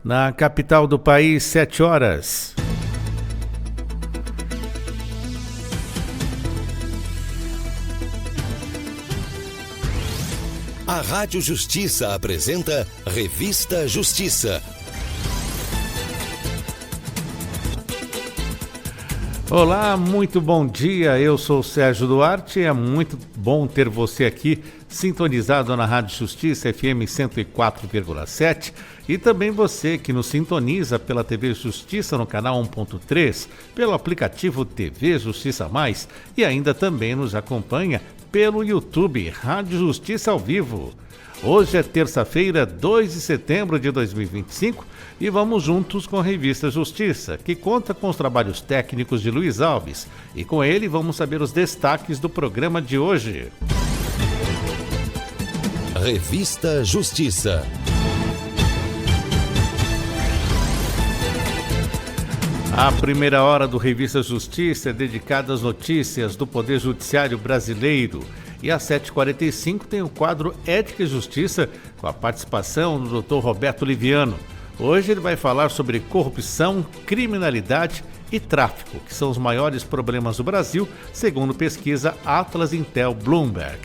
Na capital do país, 7 horas. A Rádio Justiça apresenta Revista Justiça. Olá, muito bom dia, eu sou o Sérgio Duarte, é muito bom ter você aqui sintonizado na Rádio Justiça FM 104,7 e também você que nos sintoniza pela TV Justiça no canal 1.3, pelo aplicativo TV Justiça Mais e ainda também nos acompanha pelo YouTube Rádio Justiça ao Vivo. Hoje é terça-feira, 2 de setembro de 2025 e vamos juntos com a Revista Justiça, que conta com os trabalhos técnicos de Luiz Alves. E com ele vamos saber os destaques do programa de hoje. Revista Justiça. A primeira hora do Revista Justiça é dedicada às notícias do Poder Judiciário brasileiro. E às 7h45 tem o quadro Ética e Justiça, com a participação do Dr. Roberto Liviano. Hoje ele vai falar sobre corrupção, criminalidade e tráfico, que são os maiores problemas do Brasil, segundo pesquisa Atlas Intel Bloomberg.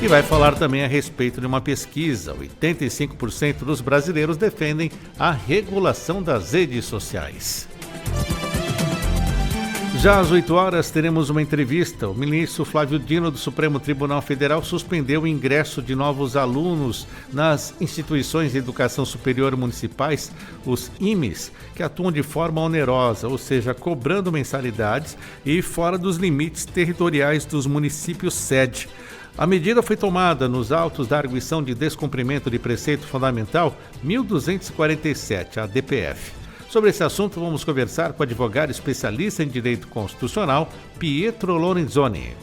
E vai falar também a respeito de uma pesquisa. 85% dos brasileiros defendem a regulação das redes sociais. Já às 8 horas teremos uma entrevista. O ministro Flávio Dino do Supremo Tribunal Federal suspendeu o ingresso de novos alunos nas instituições de educação superior municipais, os IMEs, que atuam de forma onerosa, ou seja, cobrando mensalidades e fora dos limites territoriais dos municípios sede. A medida foi tomada nos autos da arguição de descumprimento de preceito fundamental 1247, a DPF. Sobre esse assunto, vamos conversar com o advogado especialista em direito constitucional, Pietro Lorenzoni.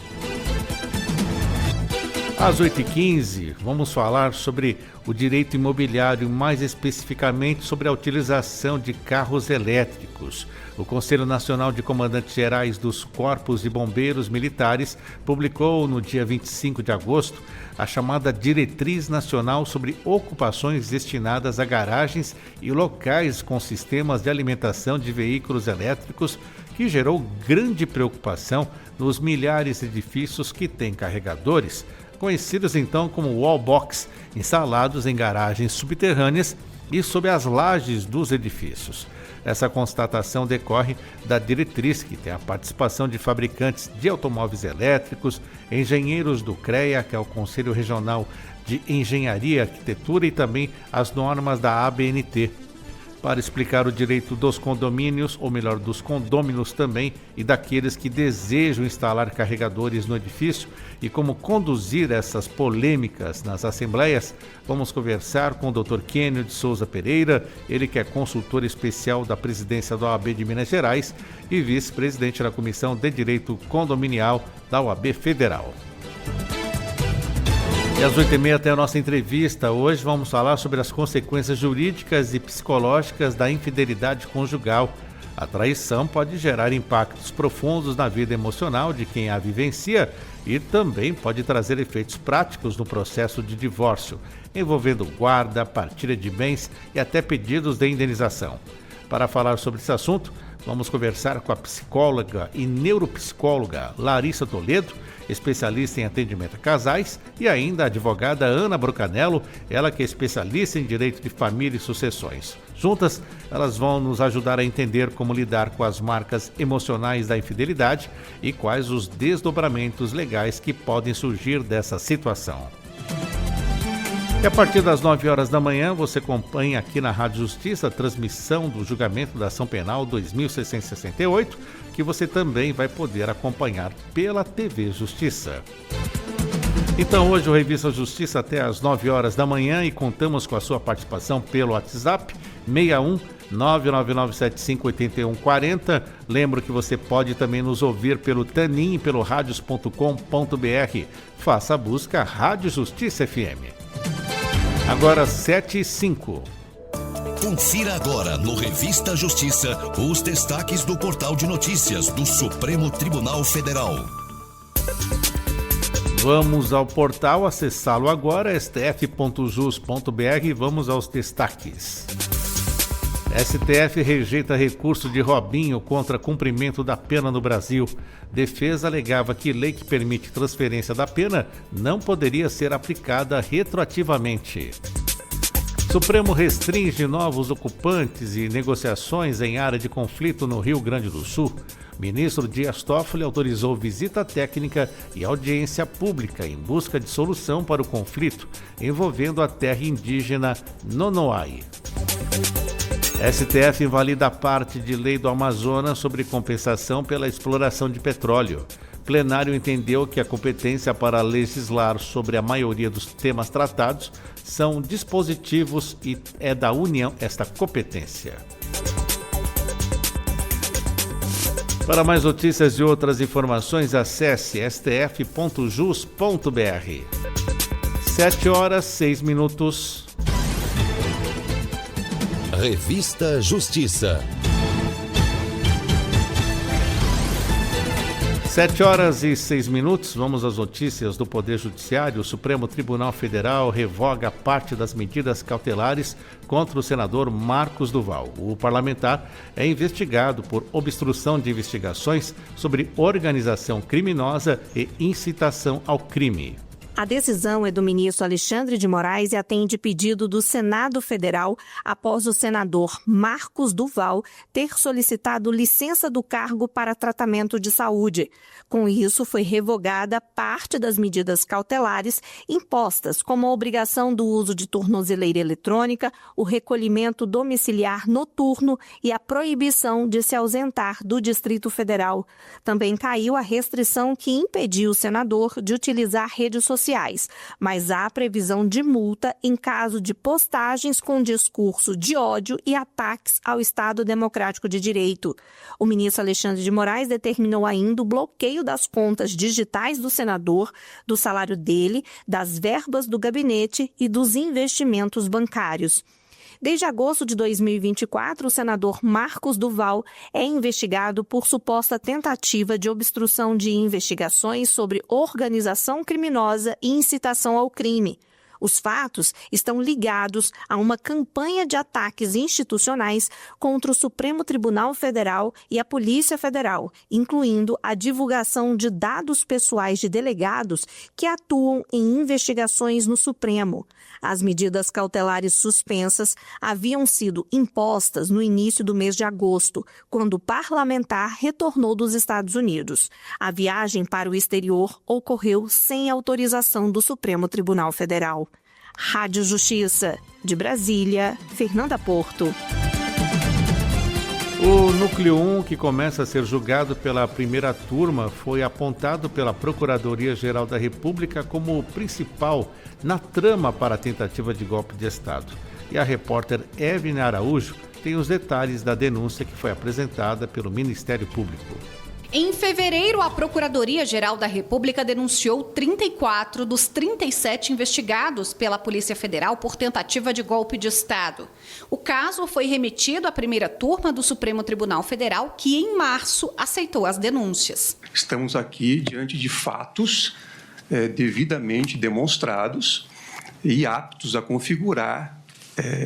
Às 8h15, vamos falar sobre o direito imobiliário, mais especificamente sobre a utilização de carros elétricos. O Conselho Nacional de Comandantes Gerais dos Corpos de Bombeiros Militares publicou no dia 25 de agosto a chamada Diretriz Nacional sobre Ocupações destinadas a garagens e locais com sistemas de alimentação de veículos elétricos, que gerou grande preocupação nos milhares de edifícios que têm carregadores, conhecidos então como wallbox, instalados em garagens subterrâneas e sob as lajes dos edifícios. Essa constatação decorre da diretriz, que tem a participação de fabricantes de automóveis elétricos, engenheiros do CREA, que é o Conselho Regional de Engenharia e Arquitetura, e também as normas da ABNT. Para explicar o direito dos condomínios, ou melhor, dos condôminos também, e daqueles que desejam instalar carregadores no edifício e como conduzir essas polêmicas nas assembleias, vamos conversar com o Dr. Kênio de Souza Pereira, ele que é consultor especial da presidência da OAB de Minas Gerais e vice-presidente da Comissão de Direito Condominial da OAB Federal. E às 8h30 tem a nossa entrevista. Hoje vamos falar sobre as consequências jurídicas e psicológicas da infidelidade conjugal. A traição pode gerar impactos profundos na vida emocional de quem a vivencia e também pode trazer efeitos práticos no processo de divórcio, envolvendo guarda, partilha de bens e até pedidos de indenização. Para falar sobre esse assunto, vamos conversar com a psicóloga e neuropsicóloga Larissa Toledo, especialista em atendimento a casais, e ainda a advogada Ana Brocanello, ela que é especialista em direito de família e sucessões. Juntas, elas vão nos ajudar a entender como lidar com as marcas emocionais da infidelidade e quais os desdobramentos legais que podem surgir dessa situação. E a partir das 9 horas da manhã, você acompanha aqui na Rádio Justiça a transmissão do julgamento da ação penal 2668, que você também vai poder acompanhar pela TV Justiça. Então hoje o Revista Justiça até às 9 horas da manhã e contamos com a sua participação pelo WhatsApp 61 999758140. Lembro que você pode também nos ouvir pelo Tanin e pelo radios.com.br. Faça a busca Rádio Justiça FM. Agora 7h05. Confira agora no Revista Justiça os destaques do portal de notícias do Supremo Tribunal Federal. Vamos ao portal, acessá-lo agora, stf.jus.br, e vamos aos destaques. STF rejeita recurso de Robinho contra cumprimento da pena no Brasil. Defesa alegava que lei que permite transferência da pena não poderia ser aplicada retroativamente. Supremo restringe novos ocupantes e negociações em área de conflito no Rio Grande do Sul. Ministro Dias Toffoli autorizou visita técnica e audiência pública em busca de solução para o conflito envolvendo a terra indígena Nonoai. STF invalida a parte de lei do Amazonas sobre compensação pela exploração de petróleo. Plenário entendeu que a competência para legislar sobre a maioria dos temas tratados são dispositivos e é da União esta competência. Para mais notícias e outras informações, acesse stf.jus.br. 7h06. Revista Justiça. 7h06. Vamos às notícias do Poder Judiciário. O Supremo Tribunal Federal revoga parte das medidas cautelares contra o senador Marcos Duval. O parlamentar é investigado por obstrução de investigações sobre organização criminosa e incitação ao crime. A decisão é do ministro Alexandre de Moraes e atende pedido do Senado Federal após o senador Marcos Duval ter solicitado licença do cargo para tratamento de saúde. Com isso, foi revogada parte das medidas cautelares impostas, como a obrigação do uso de tornozeleira eletrônica, o recolhimento domiciliar noturno e a proibição de se ausentar do Distrito Federal. Também caiu a restrição que impediu o senador de utilizar redes sociais, mas há previsão de multa em caso de postagens com discurso de ódio e ataques ao Estado Democrático de Direito. O ministro Alexandre de Moraes determinou ainda o bloqueio das contas digitais do senador, do salário dele, das verbas do gabinete e dos investimentos bancários. Desde agosto de 2024, o senador Marcos Duval é investigado por suposta tentativa de obstrução de investigações sobre organização criminosa e incitação ao crime. Os fatos estão ligados a uma campanha de ataques institucionais contra o Supremo Tribunal Federal e a Polícia Federal, incluindo a divulgação de dados pessoais de delegados que atuam em investigações no Supremo. As medidas cautelares suspensas haviam sido impostas no início do mês de agosto, quando o parlamentar retornou dos Estados Unidos. A viagem para o exterior ocorreu sem autorização do Supremo Tribunal Federal. Rádio Justiça, de Brasília, Fernanda Porto. O Núcleo 1, que começa a ser julgado pela primeira turma, foi apontado pela Procuradoria-Geral da República como o principal na trama para a tentativa de golpe de Estado. E a repórter Evelyn Araújo tem os detalhes da denúncia que foi apresentada pelo Ministério Público. Em fevereiro, a Procuradoria-Geral da República denunciou 34 dos 37 investigados pela Polícia Federal por tentativa de golpe de Estado. O caso foi remetido à primeira turma do Supremo Tribunal Federal, que em março aceitou as denúncias. Estamos aqui diante de fatos devidamente demonstrados e aptos a configurar,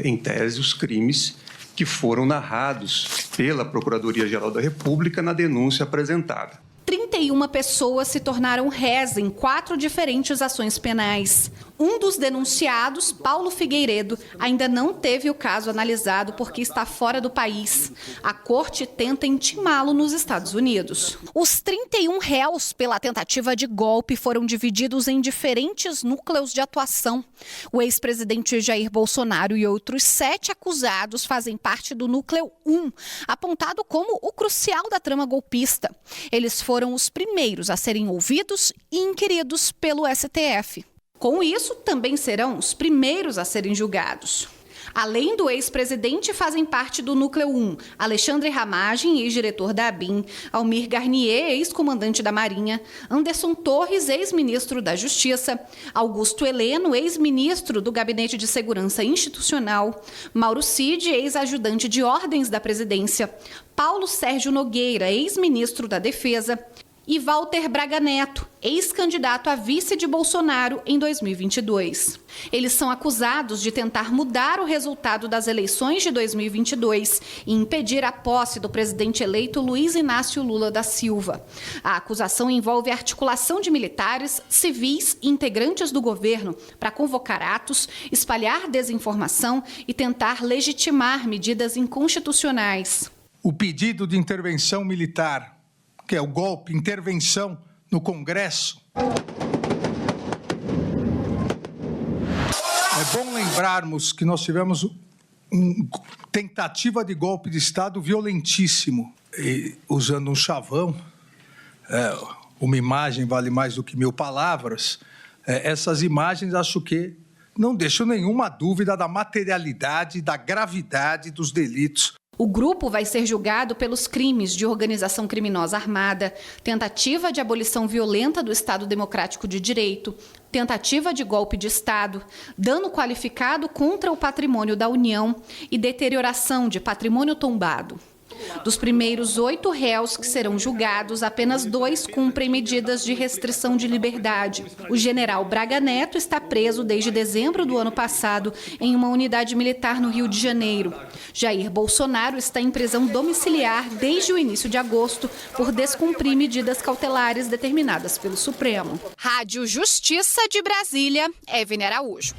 em tese, os crimes que foram narrados pela Procuradoria-Geral da República na denúncia apresentada. 31 pessoas se tornaram réis em 4 diferentes ações penais. Um dos denunciados, Paulo Figueiredo, ainda não teve o caso analisado porque está fora do país. A corte tenta intimá-lo nos Estados Unidos. Os 31 réus pela tentativa de golpe foram divididos em diferentes núcleos de atuação. O ex-presidente Jair Bolsonaro e outros 7 acusados fazem parte do Núcleo 1, apontado como o crucial da trama golpista. Eles foram os primeiros a serem ouvidos e inquiridos pelo STF. Com isso, também serão os primeiros a serem julgados. Além do ex-presidente, fazem parte do Núcleo 1 Alexandre Ramagem, ex-diretor da ABIN, Almir Garnier, ex-comandante da Marinha, Anderson Torres, ex-ministro da Justiça, Augusto Heleno, ex-ministro do Gabinete de Segurança Institucional, Mauro Cid, ex-ajudante de ordens da presidência, Paulo Sérgio Nogueira, ex-ministro da Defesa, e Walter Braga Neto, ex-candidato a vice de Bolsonaro em 2022. Eles são acusados de tentar mudar o resultado das eleições de 2022 e impedir a posse do presidente eleito Luiz Inácio Lula da Silva. A acusação envolve a articulação de militares, civis e integrantes do governo para convocar atos, espalhar desinformação e tentar legitimar medidas inconstitucionais. O pedido de intervenção militar, que é o golpe, intervenção no Congresso. É bom lembrarmos que nós tivemos uma tentativa de golpe de Estado violentíssimo. E, usando um chavão, uma imagem vale mais do que 1000 palavras, essas imagens acho que não deixam nenhuma dúvida da materialidade, da gravidade dos delitos. O grupo vai ser julgado pelos crimes de organização criminosa armada, tentativa de abolição violenta do Estado Democrático de Direito, tentativa de golpe de Estado, dano qualificado contra o patrimônio da União e deterioração de patrimônio tombado. Dos primeiros 8 réus que serão julgados, apenas 2 cumprem medidas de restrição de liberdade. O general Braga Neto está preso desde dezembro do ano passado em uma unidade militar no Rio de Janeiro. Jair Bolsonaro está em prisão domiciliar desde o início de agosto por descumprir medidas cautelares determinadas pelo Supremo. Rádio Justiça de Brasília, Evne Araújo.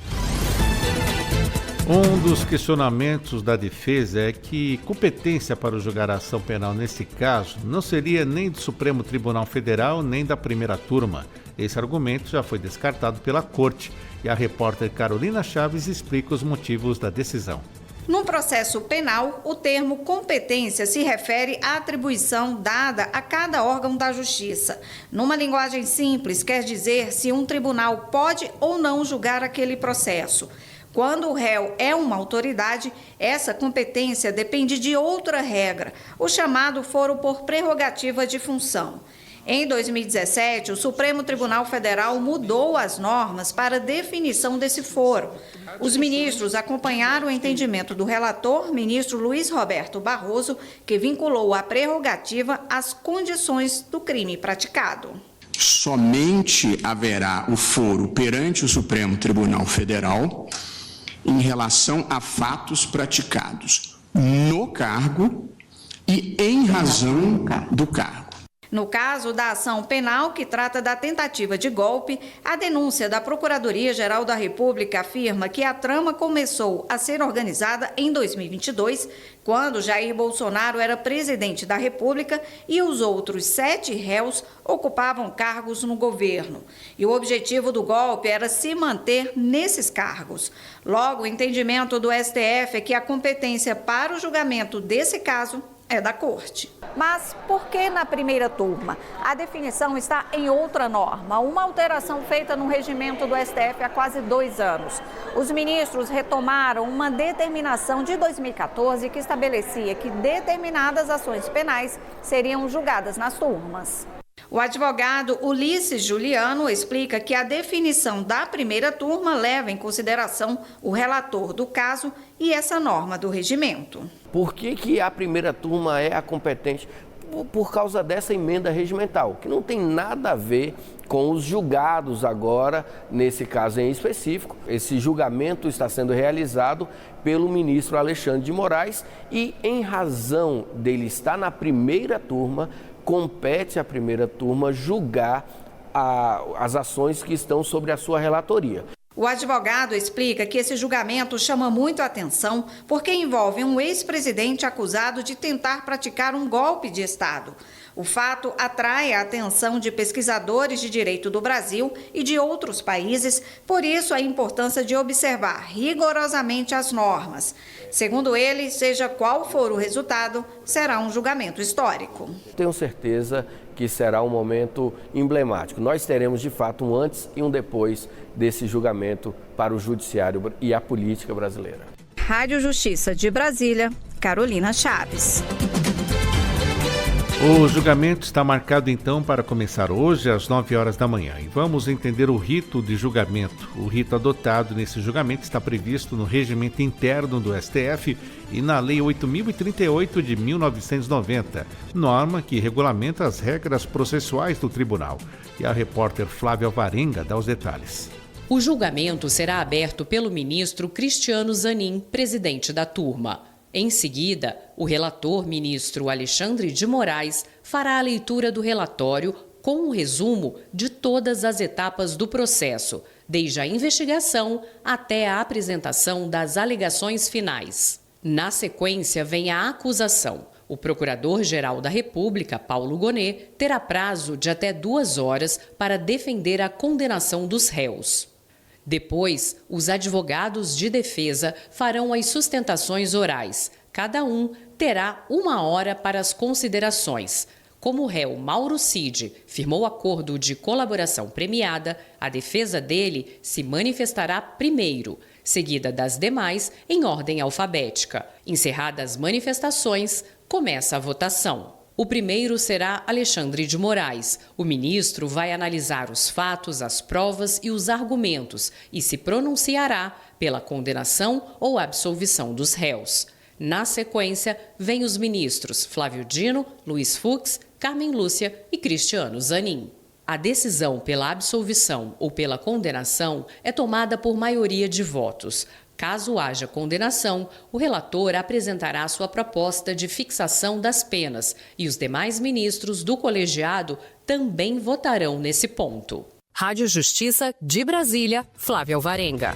Um dos questionamentos da defesa é que competência para julgar a ação penal nesse caso não seria nem do Supremo Tribunal Federal nem da primeira turma. Esse argumento já foi descartado pela Corte e a repórter Carolina Chaves explica os motivos da decisão. No processo penal, o termo competência se refere à atribuição dada a cada órgão da justiça. Numa linguagem simples, quer dizer se um tribunal pode ou não julgar aquele processo. Quando o réu é uma autoridade, essa competência depende de outra regra, o chamado foro por prerrogativa de função. Em 2017, o Supremo Tribunal Federal mudou as normas para definição desse foro. Os ministros acompanharam o entendimento do relator, ministro Luiz Roberto Barroso, que vinculou a prerrogativa às condições do crime praticado. Somente haverá o foro perante o Supremo Tribunal Federal em relação a fatos praticados no cargo e em razão do cargo. No caso da ação penal que trata da tentativa de golpe, a denúncia da Procuradoria-Geral da República afirma que a trama começou a ser organizada em 2022, quando Jair Bolsonaro era presidente da República e os outros 7 réus ocupavam cargos no governo. E o objetivo do golpe era se manter nesses cargos. Logo, o entendimento do STF é que a competência para o julgamento desse caso é da Corte. Mas por que na primeira turma? A definição está em outra norma, uma alteração feita no regimento do STF há quase 2 anos. Os ministros retomaram uma determinação de 2014 que estabelecia que determinadas ações penais seriam julgadas nas turmas. O advogado Ulisses Juliano explica que a definição da primeira turma leva em consideração o relator do caso e essa norma do regimento. Por que a primeira turma é a competente? Por causa dessa emenda regimental, que não tem nada a ver com os julgados agora, nesse caso em específico. Esse julgamento está sendo realizado pelo ministro Alexandre de Moraes e, em razão dele estar na primeira turma, compete à primeira turma julgar as ações que estão sobre a sua relatoria. O advogado explica que esse julgamento chama muito a atenção porque envolve um ex-presidente acusado de tentar praticar um golpe de Estado. O fato atrai a atenção de pesquisadores de direito do Brasil e de outros países, por isso a importância de observar rigorosamente as normas. Segundo ele, seja qual for o resultado, será um julgamento histórico. Tenho certeza que será um momento emblemático. Nós teremos, de fato, um antes e um depois desse julgamento para o judiciário e a política brasileira. Rádio Justiça de Brasília, Carolina Chaves. O julgamento está marcado então para começar hoje às 9 horas da manhã e vamos entender o rito de julgamento. O rito adotado nesse julgamento está previsto no regimento interno do STF e na Lei 8.038 de 1990, norma que regulamenta as regras processuais do tribunal. E a repórter Flávia Alvarenga dá os detalhes. O julgamento será aberto pelo ministro Cristiano Zanin, presidente da turma. Em seguida, o relator ministro Alexandre de Moraes fará a leitura do relatório com um resumo de todas as etapas do processo, desde a investigação até a apresentação das alegações finais. Na sequência, vem a acusação. O Procurador-Geral da República, Paulo Gonet, terá prazo de até 2 horas para defender a condenação dos réus. Depois, os advogados de defesa farão as sustentações orais. Cada um terá 1 hora para as considerações. Como o réu Mauro Cid firmou acordo de colaboração premiada, a defesa dele se manifestará primeiro, seguida das demais em ordem alfabética. Encerradas as manifestações, começa a votação. O primeiro será Alexandre de Moraes. O ministro vai analisar os fatos, as provas e os argumentos e se pronunciará pela condenação ou absolvição dos réus. Na sequência, vêm os ministros Flávio Dino, Luiz Fux, Carmen Lúcia e Cristiano Zanin. A decisão pela absolvição ou pela condenação é tomada por maioria de votos. Caso haja condenação, o relator apresentará sua proposta de fixação das penas e os demais ministros do colegiado também votarão nesse ponto. Rádio Justiça de Brasília, Flávia Alvarenga.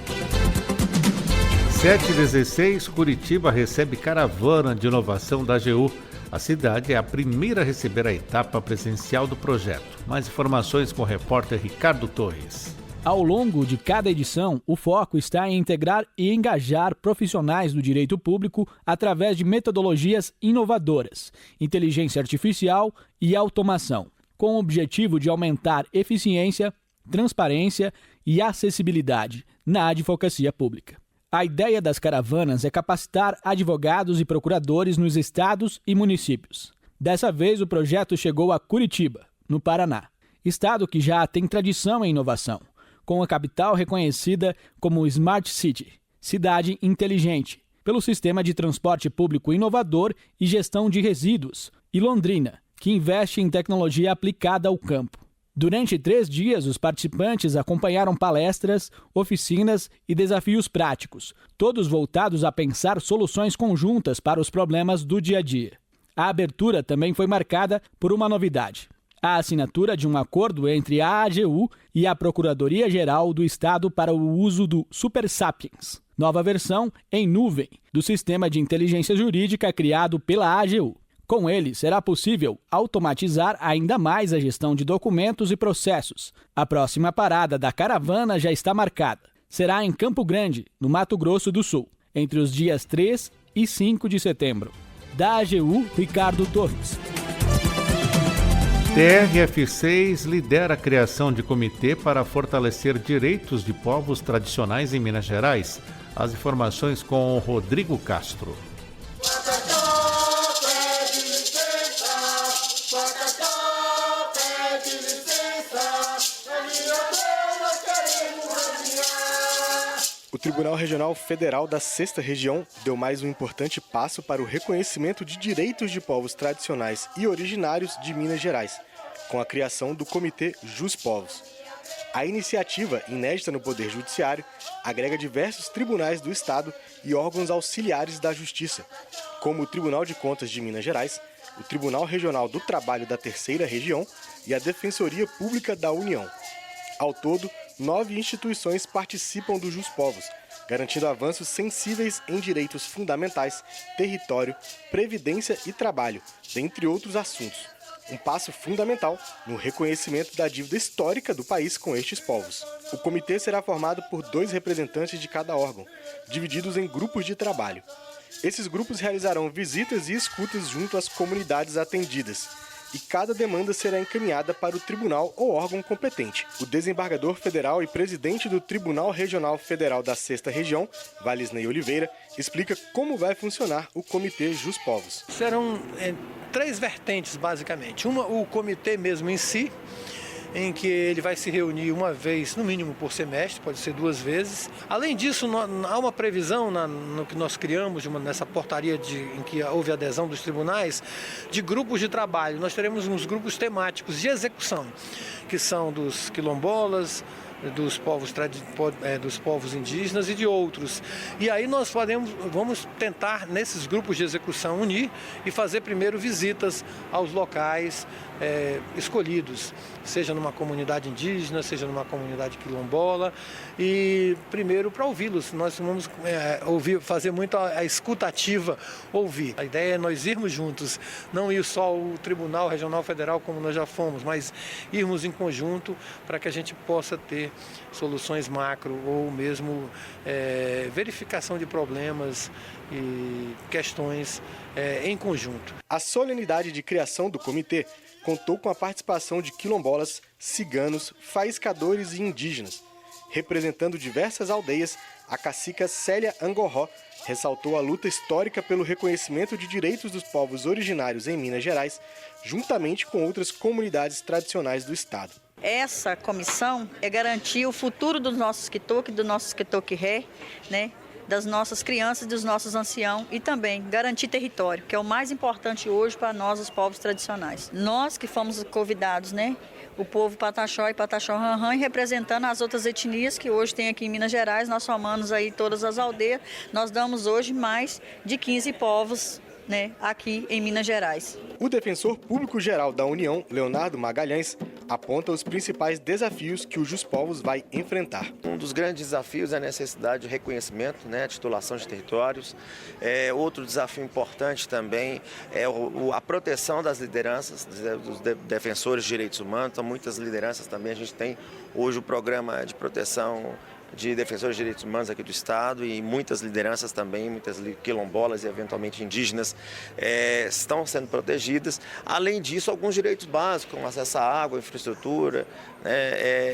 7h16, Curitiba recebe caravana de inovação da AGU. A cidade é a primeira a receber a etapa presencial do projeto. Mais informações com o repórter Ricardo Torres. Ao longo de cada edição, o foco está em integrar e engajar profissionais do direito público através de metodologias inovadoras, inteligência artificial e automação, com o objetivo de aumentar eficiência, transparência e acessibilidade na advocacia pública. A ideia das caravanas é capacitar advogados e procuradores nos estados e municípios. Dessa vez, o projeto chegou a Curitiba, no Paraná, estado que já tem tradição em inovação, com a capital reconhecida como Smart City, cidade inteligente, pelo sistema de transporte público inovador e gestão de resíduos, e Londrina, que investe em tecnologia aplicada ao campo. Durante 3 dias, os participantes acompanharam palestras, oficinas e desafios práticos, todos voltados a pensar soluções conjuntas para os problemas do dia a dia. A abertura também foi marcada por uma novidade: a assinatura de um acordo entre a AGU e a Procuradoria-Geral do Estado para o uso do Super Sapiens, nova versão em nuvem do sistema de inteligência jurídica criado pela AGU. Com ele, será possível automatizar ainda mais a gestão de documentos e processos. A próxima parada da caravana já está marcada. Será em Campo Grande, no Mato Grosso do Sul, entre os dias 3 e 5 de setembro. Da AGU, Ricardo Torres. TRF6 lidera a criação de comitê para fortalecer direitos de povos tradicionais em Minas Gerais. As informações com Rodrigo Castro. O Tribunal Regional Federal da 6ª Região deu mais um importante passo para o reconhecimento de direitos de povos tradicionais e originários de Minas Gerais, com a criação do Comitê JusPovos. A iniciativa, inédita no Poder Judiciário, agrega diversos tribunais do Estado e órgãos auxiliares da Justiça, como o Tribunal de Contas de Minas Gerais, o Tribunal Regional do Trabalho da 3ª Região e a Defensoria Pública da União. Ao todo, 9 instituições participam do JusPovos, garantindo avanços sensíveis em direitos fundamentais, território, previdência e trabalho, dentre outros assuntos. Um passo fundamental no reconhecimento da dívida histórica do país com estes povos. O comitê será formado por 2 representantes de cada órgão, divididos em grupos de trabalho. Esses grupos realizarão visitas e escutas junto às comunidades atendidas, e cada demanda será encaminhada para o tribunal ou órgão competente. O desembargador federal e presidente do Tribunal Regional Federal da 6ª Região, Valisney Oliveira, explica como vai funcionar o Comitê JusPovos. Serão 3 vertentes, basicamente. Uma, o comitê mesmo em si, em que ele vai se reunir uma vez, no mínimo por semestre, pode ser 2 vezes. Além disso, há uma previsão no que nós criamos, nessa portaria em que houve adesão dos tribunais, de grupos de trabalho. Nós teremos uns grupos temáticos de execução, que são dos quilombolas, dos povos indígenas e de outros. E aí nós vamos tentar, nesses grupos de execução, unir e fazer primeiro visitas aos locais escolhidos, seja numa comunidade indígena, seja numa comunidade quilombola, e primeiro para ouvi-los. Nós vamos fazer muito a escutativa, ouvir. A ideia é nós irmos juntos, não ir só o Tribunal Regional Federal como nós já fomos, mas irmos em conjunto para que a gente possa ter soluções macro ou mesmo verificação de problemas e questões em conjunto. A solenidade de criação do comitê contou com a participação de quilombolas, ciganos, faiscadores e indígenas. Representando diversas aldeias, a cacica Célia Angoró ressaltou a luta histórica pelo reconhecimento de direitos dos povos originários em Minas Gerais, juntamente com outras comunidades tradicionais do estado. Essa comissão é garantir o futuro dos nossos quitoque, do nosso quitoque-ré, né? Das nossas crianças, dos nossos anciãos e também garantir território, que é o mais importante hoje para nós, os povos tradicionais. Nós que fomos convidados, né? O povo Pataxó e Pataxó-Ranrã, representando as outras etnias que hoje tem aqui em Minas Gerais, nós somamos aí todas as aldeias, nós damos hoje mais de 15 povos, né, aqui em Minas Gerais. O defensor público-geral da União, Leonardo Magalhães, aponta os principais desafios que o JusPovos vai enfrentar. Um dos grandes desafios é a necessidade de reconhecimento, a titulação de territórios. Outro desafio importante também é a proteção das lideranças, dos defensores de direitos humanos. Então, muitas lideranças também, a gente tem hoje o programa de proteção de defensores de direitos humanos aqui do estado e muitas lideranças também, muitas quilombolas e eventualmente indígenas estão sendo protegidas. Além disso, alguns direitos básicos, como acesso à água, infraestrutura,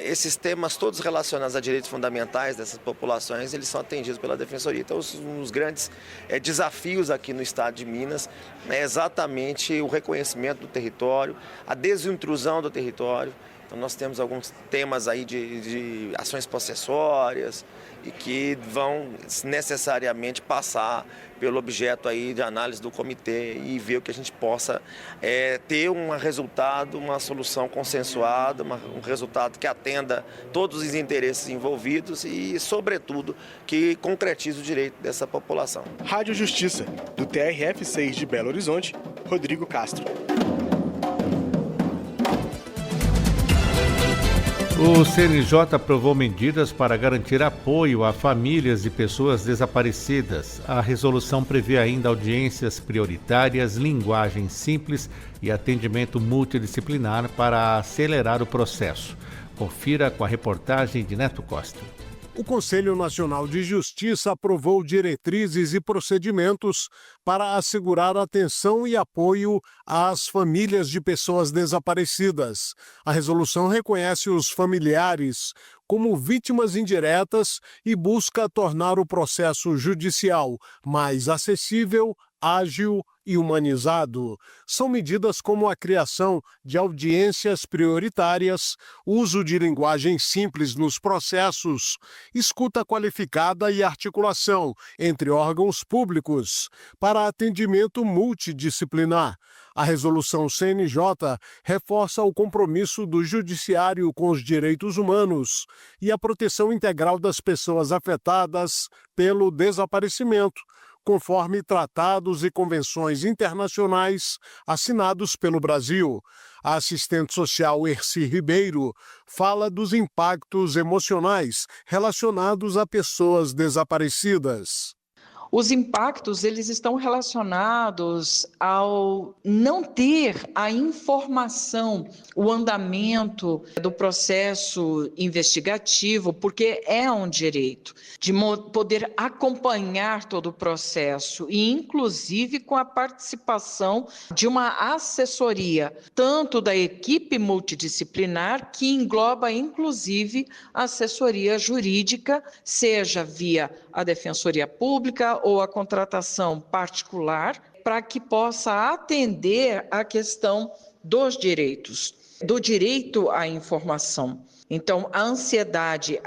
esses temas todos relacionados a direitos fundamentais dessas populações, eles são atendidos pela Defensoria. Então, um dos grandes desafios aqui no estado de Minas é exatamente o reconhecimento do território, a desintrusão do território. Então, nós temos alguns temas aí de ações possessórias e que vão necessariamente passar pelo objeto aí de análise do comitê e ver o que a gente possa ter um resultado, uma solução consensuada, um resultado que atenda todos os interesses envolvidos e, sobretudo, que concretize o direito dessa população. Rádio Justiça, do TRF6 de Belo Horizonte, Rodrigo Castro. O CNJ aprovou medidas para garantir apoio a famílias de pessoas desaparecidas. A resolução prevê ainda audiências prioritárias, linguagem simples e atendimento multidisciplinar para acelerar o processo. Confira com a reportagem de Neto Costa. O Conselho Nacional de Justiça aprovou diretrizes e procedimentos para assegurar atenção e apoio às famílias de pessoas desaparecidas. A resolução reconhece os familiares como vítimas indiretas e busca tornar o processo judicial mais acessível, ágil e humanizado. São medidas como a criação de audiências prioritárias, uso de linguagem simples nos processos, escuta qualificada e articulação entre órgãos públicos para atendimento multidisciplinar. A resolução CNJ reforça o compromisso do Judiciário com os direitos humanos e a proteção integral das pessoas afetadas pelo desaparecimento, conforme tratados e convenções internacionais assinados pelo Brasil. A assistente social Erci Ribeiro fala dos impactos emocionais relacionados a pessoas desaparecidas. Os impactos, eles estão relacionados ao não ter a informação, o andamento do processo investigativo, porque é um direito de poder acompanhar todo o processo e, inclusive, com a participação de uma assessoria, tanto da equipe multidisciplinar, que engloba, inclusive, a assessoria jurídica, seja via a Defensoria Pública ou a contratação particular, para que possa atender à questão dos direitos, do direito à informação. Então, a ansiedade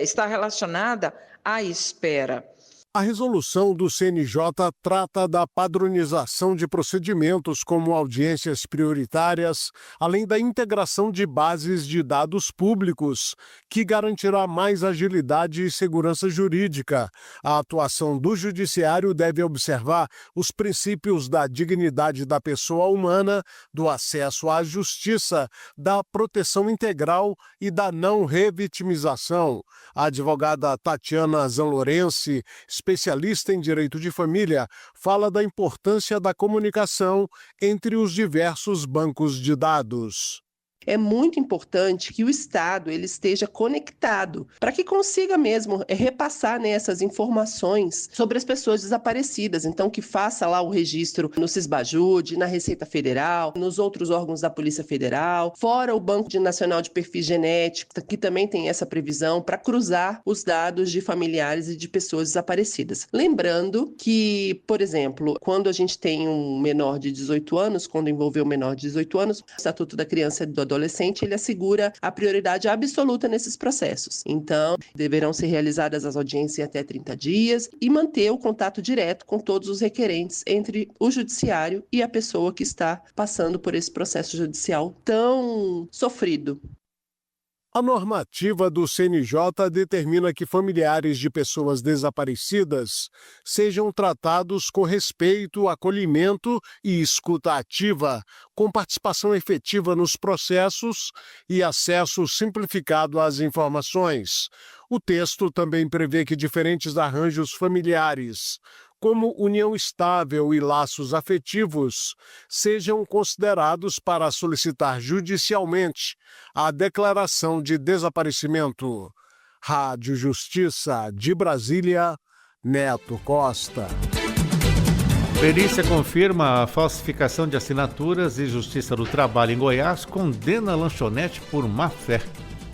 está relacionada à espera. A resolução do CNJ trata da padronização de procedimentos como audiências prioritárias, além da integração de bases de dados públicos, que garantirá mais agilidade e segurança jurídica. A atuação do Judiciário deve observar os princípios da dignidade da pessoa humana, do acesso à justiça, da proteção integral e da não revitimização. A advogada Tatiana Zanlorenzi, especialista em direito de família, fala da importância da comunicação entre os diversos bancos de dados. É muito importante que o Estado ele esteja conectado para que consiga mesmo repassar essas informações sobre as pessoas desaparecidas. Então, que faça lá o registro no Sisbajude, na Receita Federal, nos outros órgãos da Polícia Federal, fora o Banco Nacional de Perfis Genéticos, que também tem essa previsão para cruzar os dados de familiares e de pessoas desaparecidas. Lembrando que, por exemplo, quando a gente tem um menor de 18 anos, quando envolveu um menor de 18 anos, o Estatuto da Criança e do Adolescente, ele assegura a prioridade absoluta nesses processos. Então, deverão ser realizadas as audiências em até 30 dias e manter o contato direto com todos os requerentes entre o judiciário e a pessoa que está passando por esse processo judicial tão sofrido. A normativa do CNJ determina que familiares de pessoas desaparecidas sejam tratados com respeito, acolhimento e escuta ativa, com participação efetiva nos processos e acesso simplificado às informações. O texto também prevê que diferentes arranjos familiares, como união estável e laços afetivos, sejam considerados para solicitar judicialmente a declaração de desaparecimento. Rádio Justiça de Brasília, Neto Costa. Perícia confirma a falsificação de assinaturas e Justiça do Trabalho em Goiás condena a lanchonete por má-fé.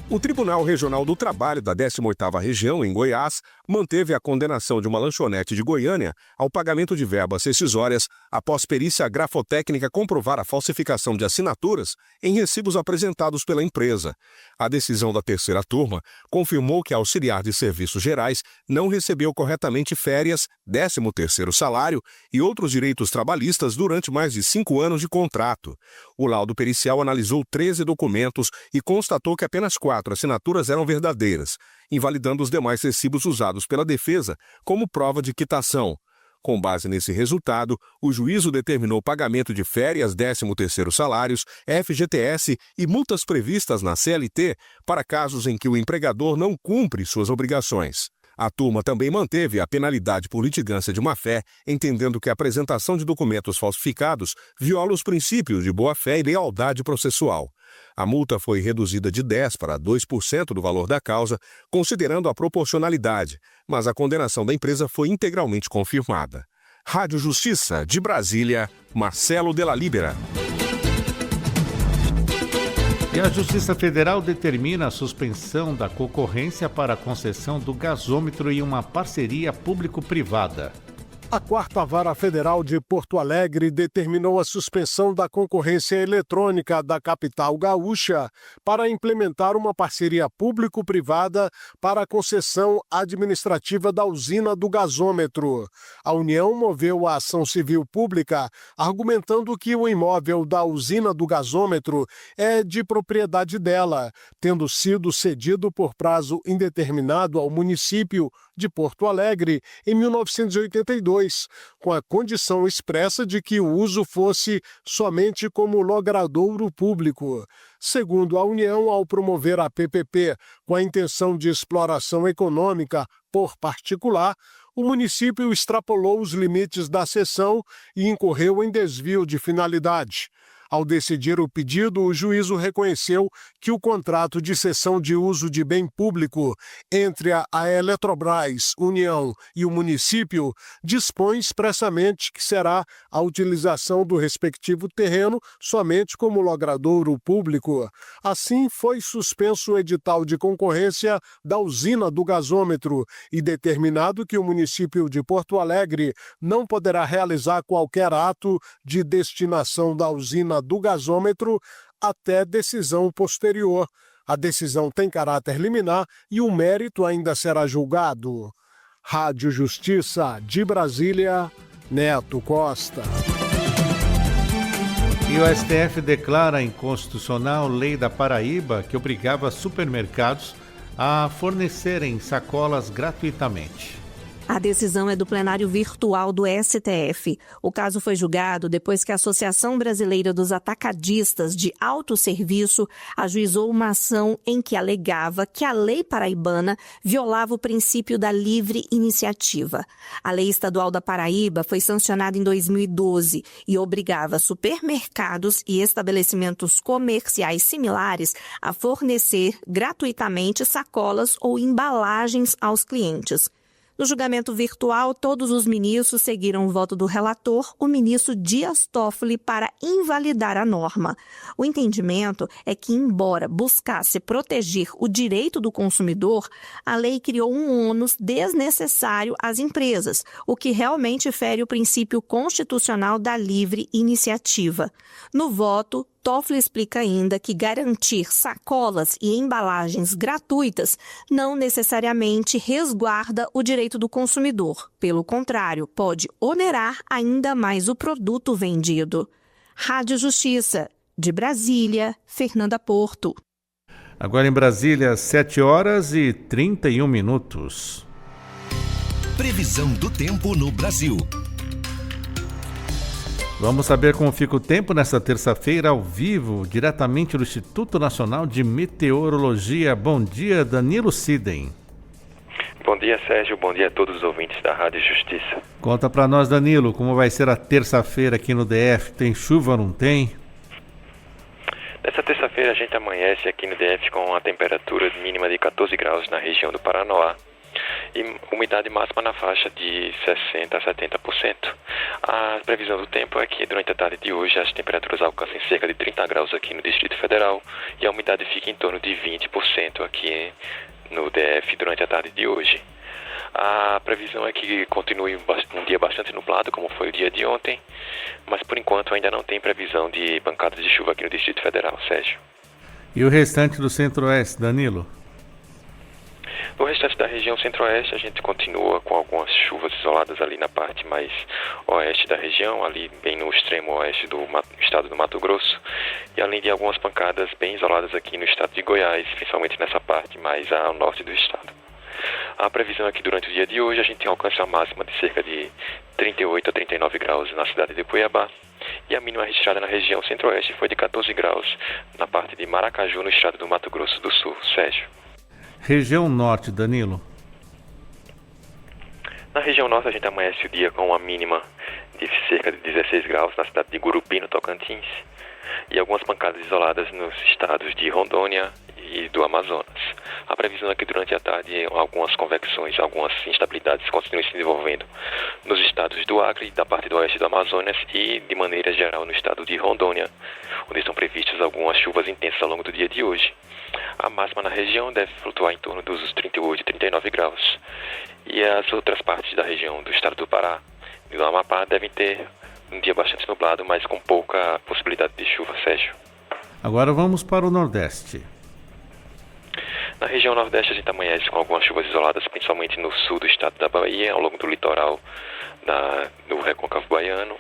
O Tribunal Regional do Trabalho da 18ª Região, em Goiás, manteve a condenação de uma lanchonete de Goiânia ao pagamento de verbas rescisórias após perícia grafotécnica comprovar a falsificação de assinaturas em recibos apresentados pela empresa. A decisão da terceira turma confirmou que a auxiliar de serviços gerais não recebeu corretamente férias, 13º salário e outros direitos trabalhistas durante mais de 5 anos de contrato. O laudo pericial analisou 13 documentos e constatou que apenas 4 assinaturas eram verdadeiras, invalidando os demais recibos usados pela defesa como prova de quitação. Com base nesse resultado, o juízo determinou pagamento de férias, 13º salários, FGTS e multas previstas na CLT para casos em que o empregador não cumpre suas obrigações. A turma também manteve a penalidade por litigância de má-fé, entendendo que a apresentação de documentos falsificados viola os princípios de boa-fé e lealdade processual. A multa foi reduzida de 10% para 2% do valor da causa, considerando a proporcionalidade, mas a condenação da empresa foi integralmente confirmada. Rádio Justiça de Brasília, Marcelo Della Libera. E a Justiça Federal determina a suspensão da concorrência para a concessão do gasômetro em uma parceria público-privada. A 4ª Vara Federal de Porto Alegre determinou a suspensão da concorrência eletrônica da capital gaúcha para implementar uma parceria público-privada para a concessão administrativa da usina do gasômetro. A União moveu a ação civil pública, argumentando que o imóvel da usina do gasômetro é de propriedade dela, tendo sido cedido por prazo indeterminado ao município de Porto Alegre em 1982. Com a condição expressa de que o uso fosse somente como logradouro público. Segundo a União, ao promover a PPP com a intenção de exploração econômica por particular, o município extrapolou os limites da cessão e incorreu em desvio de finalidade. Ao decidir o pedido, o juízo reconheceu que o contrato de cessão de uso de bem público entre a Eletrobras, União e o município dispõe expressamente que será a utilização do respectivo terreno somente como logradouro público. Assim, foi suspenso o edital de concorrência da usina do gasômetro e determinado que o município de Porto Alegre não poderá realizar qualquer ato de destinação da usina do gasômetro até decisão posterior. A decisão tem caráter liminar e o mérito ainda será julgado. Rádio Justiça de Brasília, Neto Costa. E o STF declara inconstitucional lei da Paraíba que obrigava supermercados a fornecerem sacolas gratuitamente. A decisão é do plenário virtual do STF. O caso foi julgado depois que a Associação Brasileira dos Atacadistas de Autosserviço ajuizou uma ação em que alegava que a lei paraibana violava o princípio da livre iniciativa. A lei estadual da Paraíba foi sancionada em 2012 e obrigava supermercados e estabelecimentos comerciais similares a fornecer gratuitamente sacolas ou embalagens aos clientes. No julgamento virtual, todos os ministros seguiram o voto do relator, o ministro Dias Toffoli, para invalidar a norma. O entendimento é que, embora buscasse proteger o direito do consumidor, a lei criou um ônus desnecessário às empresas, o que realmente fere o princípio constitucional da livre iniciativa. No voto, Toffoli explica ainda que garantir sacolas e embalagens gratuitas não necessariamente resguarda o direito do consumidor. Pelo contrário, pode onerar ainda mais o produto vendido. Rádio Justiça, de Brasília, Fernanda Porto. Agora em Brasília, 7h31. Previsão do tempo no Brasil. Vamos saber como fica o tempo nesta terça-feira, ao vivo, diretamente do Instituto Nacional de Meteorologia. Bom dia, Danilo Sidem. Bom dia, Sérgio. Bom dia a todos os ouvintes da Rádio Justiça. Conta pra nós, Danilo, como vai ser a terça-feira aqui no DF? Tem chuva ou não tem? Nessa terça-feira a gente amanhece aqui no DF com uma temperatura mínima de 14 graus na região do Paranoá e umidade máxima na faixa de 60% a 70%. A previsão do tempo é que durante a tarde de hoje as temperaturas alcancem cerca de 30 graus aqui no Distrito Federal e a umidade fica em torno de 20% aqui no DF durante a tarde de hoje. A previsão é que continue um dia bastante nublado, como foi o dia de ontem, mas por enquanto ainda não tem previsão de pancadas de chuva aqui no Distrito Federal, Sérgio. E o restante do Centro-Oeste, Danilo? No restante da região Centro-Oeste, a gente continua com algumas chuvas isoladas ali na parte mais oeste da região, ali bem no extremo oeste do estado do Mato Grosso, e além de algumas pancadas bem isoladas aqui no estado de Goiás, principalmente nessa parte mais ao norte do estado. A previsão é que durante o dia de hoje a gente alcança a máxima de cerca de 38 a 39 graus na cidade de Cuiabá, e a mínima registrada na região Centro-Oeste foi de 14 graus na parte de Maracaju, no estado do Mato Grosso do Sul. Sérgio. Região Norte, Danilo. Na região Norte a gente amanhece o dia com uma mínima de cerca de 16 graus na cidade de Gurupi, no Tocantins, e algumas pancadas isoladas nos estados de Rondônia e do Amazonas. A previsão é que durante a tarde algumas convecções, algumas instabilidades continuem se desenvolvendo nos estados do Acre, da parte do oeste do Amazonas e, de maneira geral, no estado de Rondônia, onde estão previstas algumas chuvas intensas ao longo do dia de hoje. A máxima na região deve flutuar em torno dos 38 e 39 graus. E as outras partes da região do estado do Pará e do Amapá devem ter um dia bastante nublado, mas com pouca possibilidade de chuva, Sérgio. Agora vamos para o Nordeste. Na região Nordeste a gente amanhece com algumas chuvas isoladas, principalmente no sul do estado da Bahia, ao longo do litoral do Recôncavo Baiano,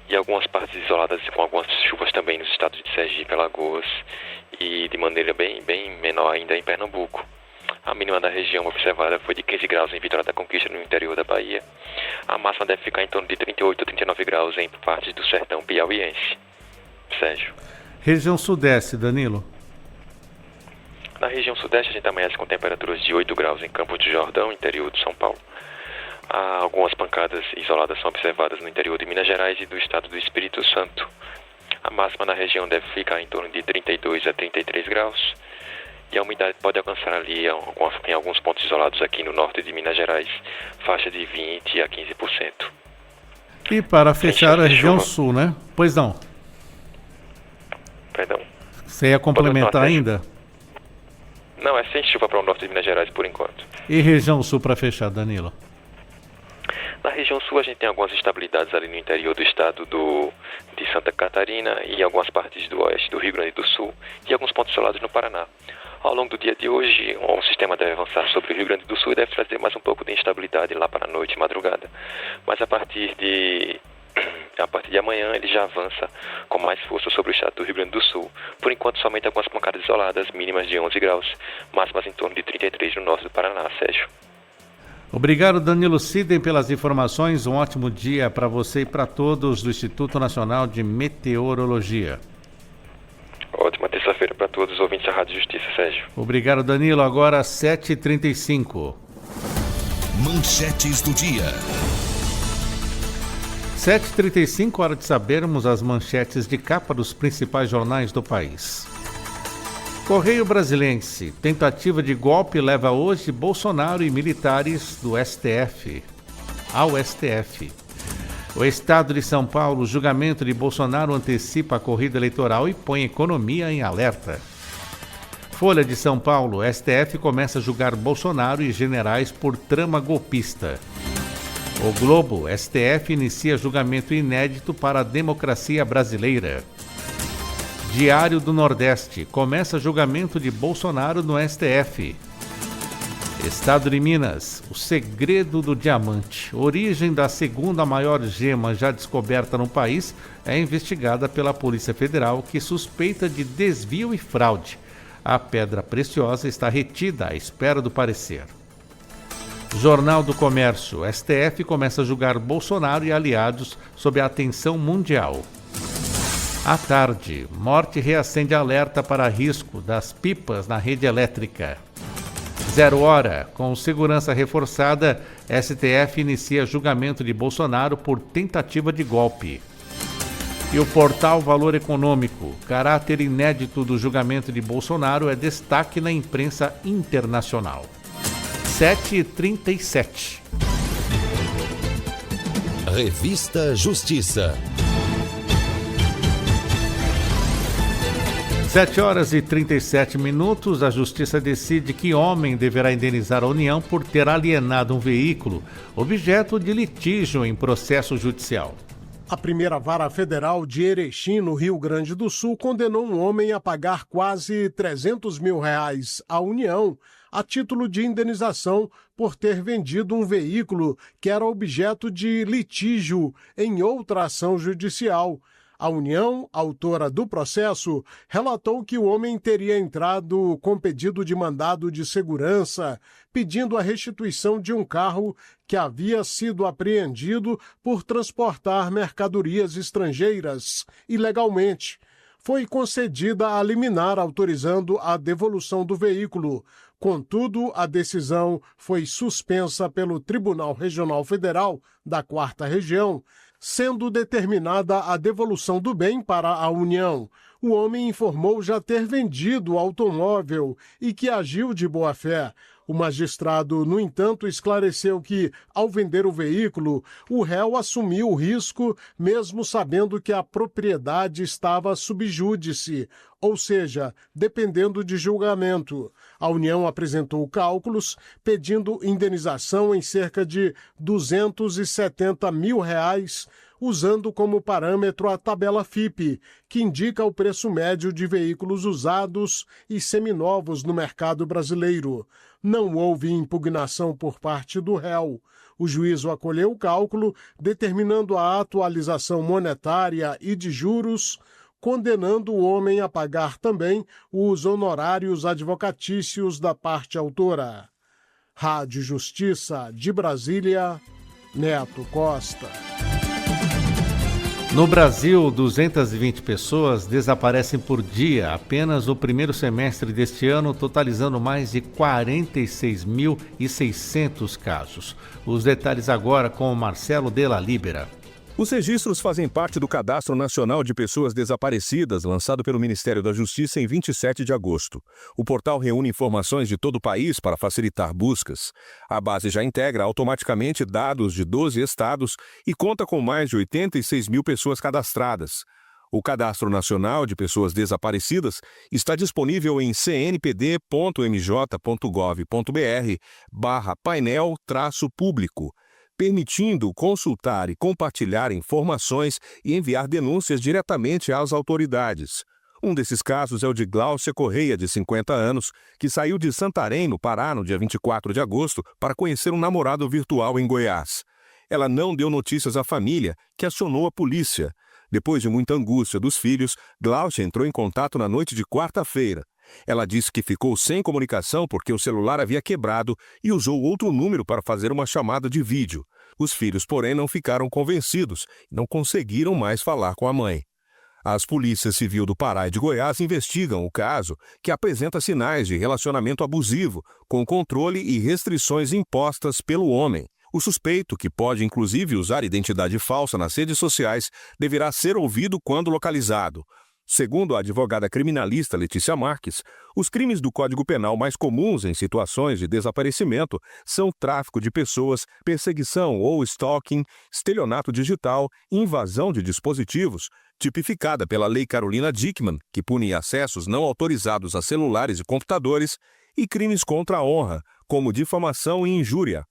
e algumas partes isoladas com algumas chuvas também nos estados de Sergipe, Alagoas e de maneira bem menor ainda em Pernambuco. A mínima da região observada foi de 15 graus em Vitória da Conquista, no interior da Bahia. A máxima deve ficar em torno de 38 a 39 graus em partes do sertão piauiense. Sérgio. Região Sudeste, Danilo. Na região Sudeste a gente amanhece com temperaturas de 8 graus em Campos do Jordão, interior de São Paulo. Algumas pancadas isoladas são observadas no interior de Minas Gerais e do estado do Espírito Santo. A máxima na região deve ficar em torno de 32 a 33 graus. E a umidade pode alcançar ali, em alguns pontos isolados aqui no norte de Minas Gerais, faixa de 20% a 15%. E para fechar a região sul, né? Pois não. Perdão. Você ia complementar ainda? Não, é sem chuva para o norte de Minas Gerais por enquanto. E região sul para fechar, Danilo? Na região sul a gente tem algumas instabilidades ali no interior do estado de Santa Catarina e algumas partes do oeste do Rio Grande do Sul e alguns pontos isolados no Paraná. Ao longo do dia de hoje, um sistema deve avançar sobre o Rio Grande do Sul e deve trazer mais um pouco de instabilidade lá para a noite e madrugada. Mas a partir de amanhã ele já avança com mais força sobre o estado do Rio Grande do Sul. Por enquanto, somente algumas pancadas isoladas, mínimas de 11 graus, máximas em torno de 33 no norte do Paraná, Sérgio. Obrigado, Danilo Sidem, pelas informações. Um ótimo dia para você e para todos do Instituto Nacional de Meteorologia. Ótima terça-feira para todos os ouvintes da Rádio Justiça, Sérgio. Obrigado, Danilo. Agora 7h35. Manchetes do dia. 7h35, hora de sabermos as manchetes de capa dos principais jornais do país. Correio Brasiliense. Tentativa de golpe leva hoje Bolsonaro e militares do STF ao STF. O Estado de São Paulo, julgamento de Bolsonaro antecipa a corrida eleitoral e põe economia em alerta. Folha de São Paulo, STF começa a julgar Bolsonaro e generais por trama golpista. O Globo, STF inicia julgamento inédito para a democracia brasileira. Diário do Nordeste, começa julgamento de Bolsonaro no STF. Estado de Minas, o segredo do diamante. Origem da segunda maior gema já descoberta no país é investigada pela Polícia Federal, que suspeita de desvio e fraude. A pedra preciosa está retida à espera do parecer. Jornal do Comércio, STF começa a julgar Bolsonaro e aliados sob a atenção mundial. À tarde, morte reacende alerta para risco das pipas na rede elétrica. 0 hora, com segurança reforçada, STF inicia julgamento de Bolsonaro por tentativa de golpe. E o portal Valor Econômico, caráter inédito do julgamento de Bolsonaro é destaque na imprensa internacional. 7h37. Revista Justiça. 7h37, a Justiça decide que homem deverá indenizar a União por ter alienado um veículo, objeto de litígio em processo judicial. A primeira vara federal de Erechim, no Rio Grande do Sul, condenou um homem a pagar quase R$300 mil à União a título de indenização por ter vendido um veículo que era objeto de litígio em outra ação judicial. A União, autora do processo, relatou que o homem teria entrado com pedido de mandado de segurança, pedindo a restituição de um carro que havia sido apreendido por transportar mercadorias estrangeiras ilegalmente. Foi concedida a liminar autorizando a devolução do veículo. Contudo, a decisão foi suspensa pelo Tribunal Regional Federal da 4ª Região, sendo determinada a devolução do bem para a União. O homem informou já ter vendido o automóvel e que agiu de boa-fé. O magistrado, no entanto, esclareceu que, ao vender o veículo, o réu assumiu o risco, mesmo sabendo que a propriedade estava sub júdice, ou seja, dependendo de julgamento. A União apresentou cálculos, pedindo indenização em cerca de R$270 mil, usando como parâmetro a tabela FIPE, que indica o preço médio de veículos usados e seminovos no mercado brasileiro. Não houve impugnação por parte do réu. O juízo acolheu o cálculo, determinando a atualização monetária e de juros, condenando o homem a pagar também os honorários advocatícios da parte autora. Rádio Justiça de Brasília, Neto Costa. No Brasil, 220 pessoas desaparecem por dia apenas no primeiro semestre deste ano, totalizando mais de 46.600 casos. Os detalhes agora com o Marcelo Della Libera. Os registros fazem parte do Cadastro Nacional de Pessoas Desaparecidas, lançado pelo Ministério da Justiça em 27 de agosto. O portal reúne informações de todo o país para facilitar buscas. A base já integra automaticamente dados de 12 estados e conta com mais de 86 mil pessoas cadastradas. O Cadastro Nacional de Pessoas Desaparecidas está disponível em cnpd.mj.gov.br/painel-público, permitindo consultar e compartilhar informações e enviar denúncias diretamente às autoridades. Um desses casos é o de Gláucia Correia, de 50 anos, que saiu de Santarém, no Pará, no dia 24 de agosto, para conhecer um namorado virtual em Goiás. Ela não deu notícias à família, que acionou a polícia. Depois de muita angústia dos filhos, Gláucia entrou em contato na noite de quarta-feira. Ela disse que ficou sem comunicação porque o celular havia quebrado e usou outro número para fazer uma chamada de vídeo. Os filhos, porém, não ficaram convencidos e não conseguiram mais falar com a mãe. As polícias civil do Pará e de Goiás investigam o caso, que apresenta sinais de relacionamento abusivo, com controle e restrições impostas pelo homem. O suspeito, que pode inclusive usar identidade falsa nas redes sociais, deverá ser ouvido quando localizado. Segundo a advogada criminalista Letícia Marques, os crimes do Código Penal mais comuns em situações de desaparecimento são tráfico de pessoas, perseguição ou stalking, estelionato digital e invasão de dispositivos, tipificada pela Lei Carolina Dickmann, que pune acessos não autorizados a celulares e computadores, e crimes contra a honra, como difamação e injúria.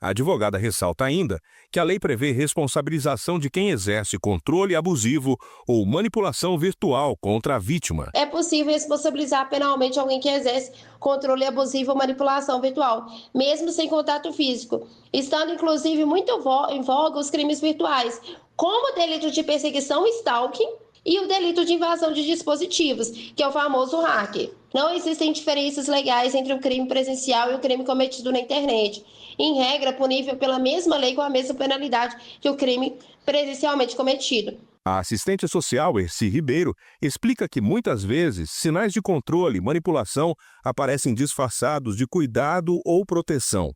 A advogada ressalta ainda que a lei prevê responsabilização de quem exerce controle abusivo ou manipulação virtual contra a vítima. É possível responsabilizar penalmente alguém que exerce controle abusivo ou manipulação virtual, mesmo sem contato físico, estando inclusive muito em voga os crimes virtuais, como o delito de perseguição e stalking e o delito de invasão de dispositivos, que é o famoso hacker. Não existem diferenças legais entre o crime presencial e o crime cometido na internet. Em regra, punível pela mesma lei com a mesma penalidade que o crime presencialmente cometido. A assistente social Erci Ribeiro explica que muitas vezes sinais de controle e manipulação aparecem disfarçados de cuidado ou proteção.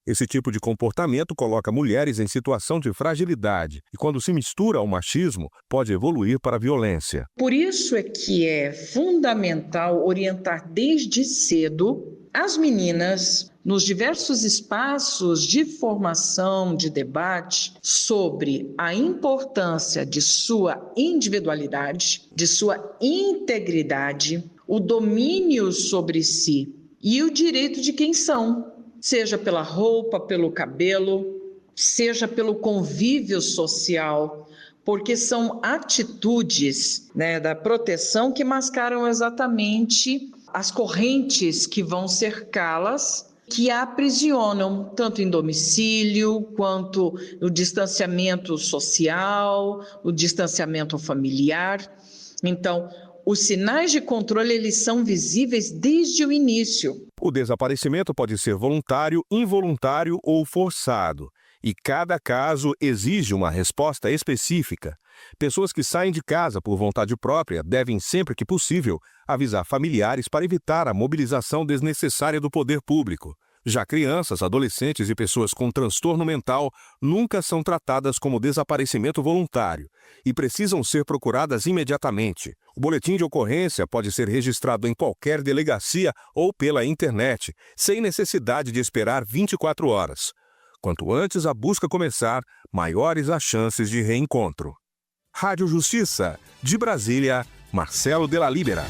Esse tipo de comportamento coloca mulheres em situação de fragilidade e, quando se mistura ao machismo, pode evoluir para a violência. Por isso é que é fundamental orientar desde cedo as meninas nos diversos espaços de formação, de debate, sobre a importância de sua individualidade, de sua integridade, o domínio sobre si e o direito de quem são. Seja pela roupa, pelo cabelo, seja pelo convívio social, porque são atitudes, da proteção que mascaram exatamente as correntes que vão cercá-las, que a aprisionam tanto em domicílio, quanto no distanciamento social, o distanciamento familiar. Então, os sinais de controle, eles são visíveis desde o início. O desaparecimento pode ser voluntário, involuntário ou forçado. E cada caso exige uma resposta específica. Pessoas que saem de casa por vontade própria devem, sempre que possível, avisar familiares para evitar a mobilização desnecessária do poder público. Já crianças, adolescentes e pessoas com transtorno mental nunca são tratadas como desaparecimento voluntário e precisam ser procuradas imediatamente. O boletim de ocorrência pode ser registrado em qualquer delegacia ou pela internet, sem necessidade de esperar 24 horas. Quanto antes a busca começar, maiores as chances de reencontro. Rádio Justiça, de Brasília, Marcelo de la Libera.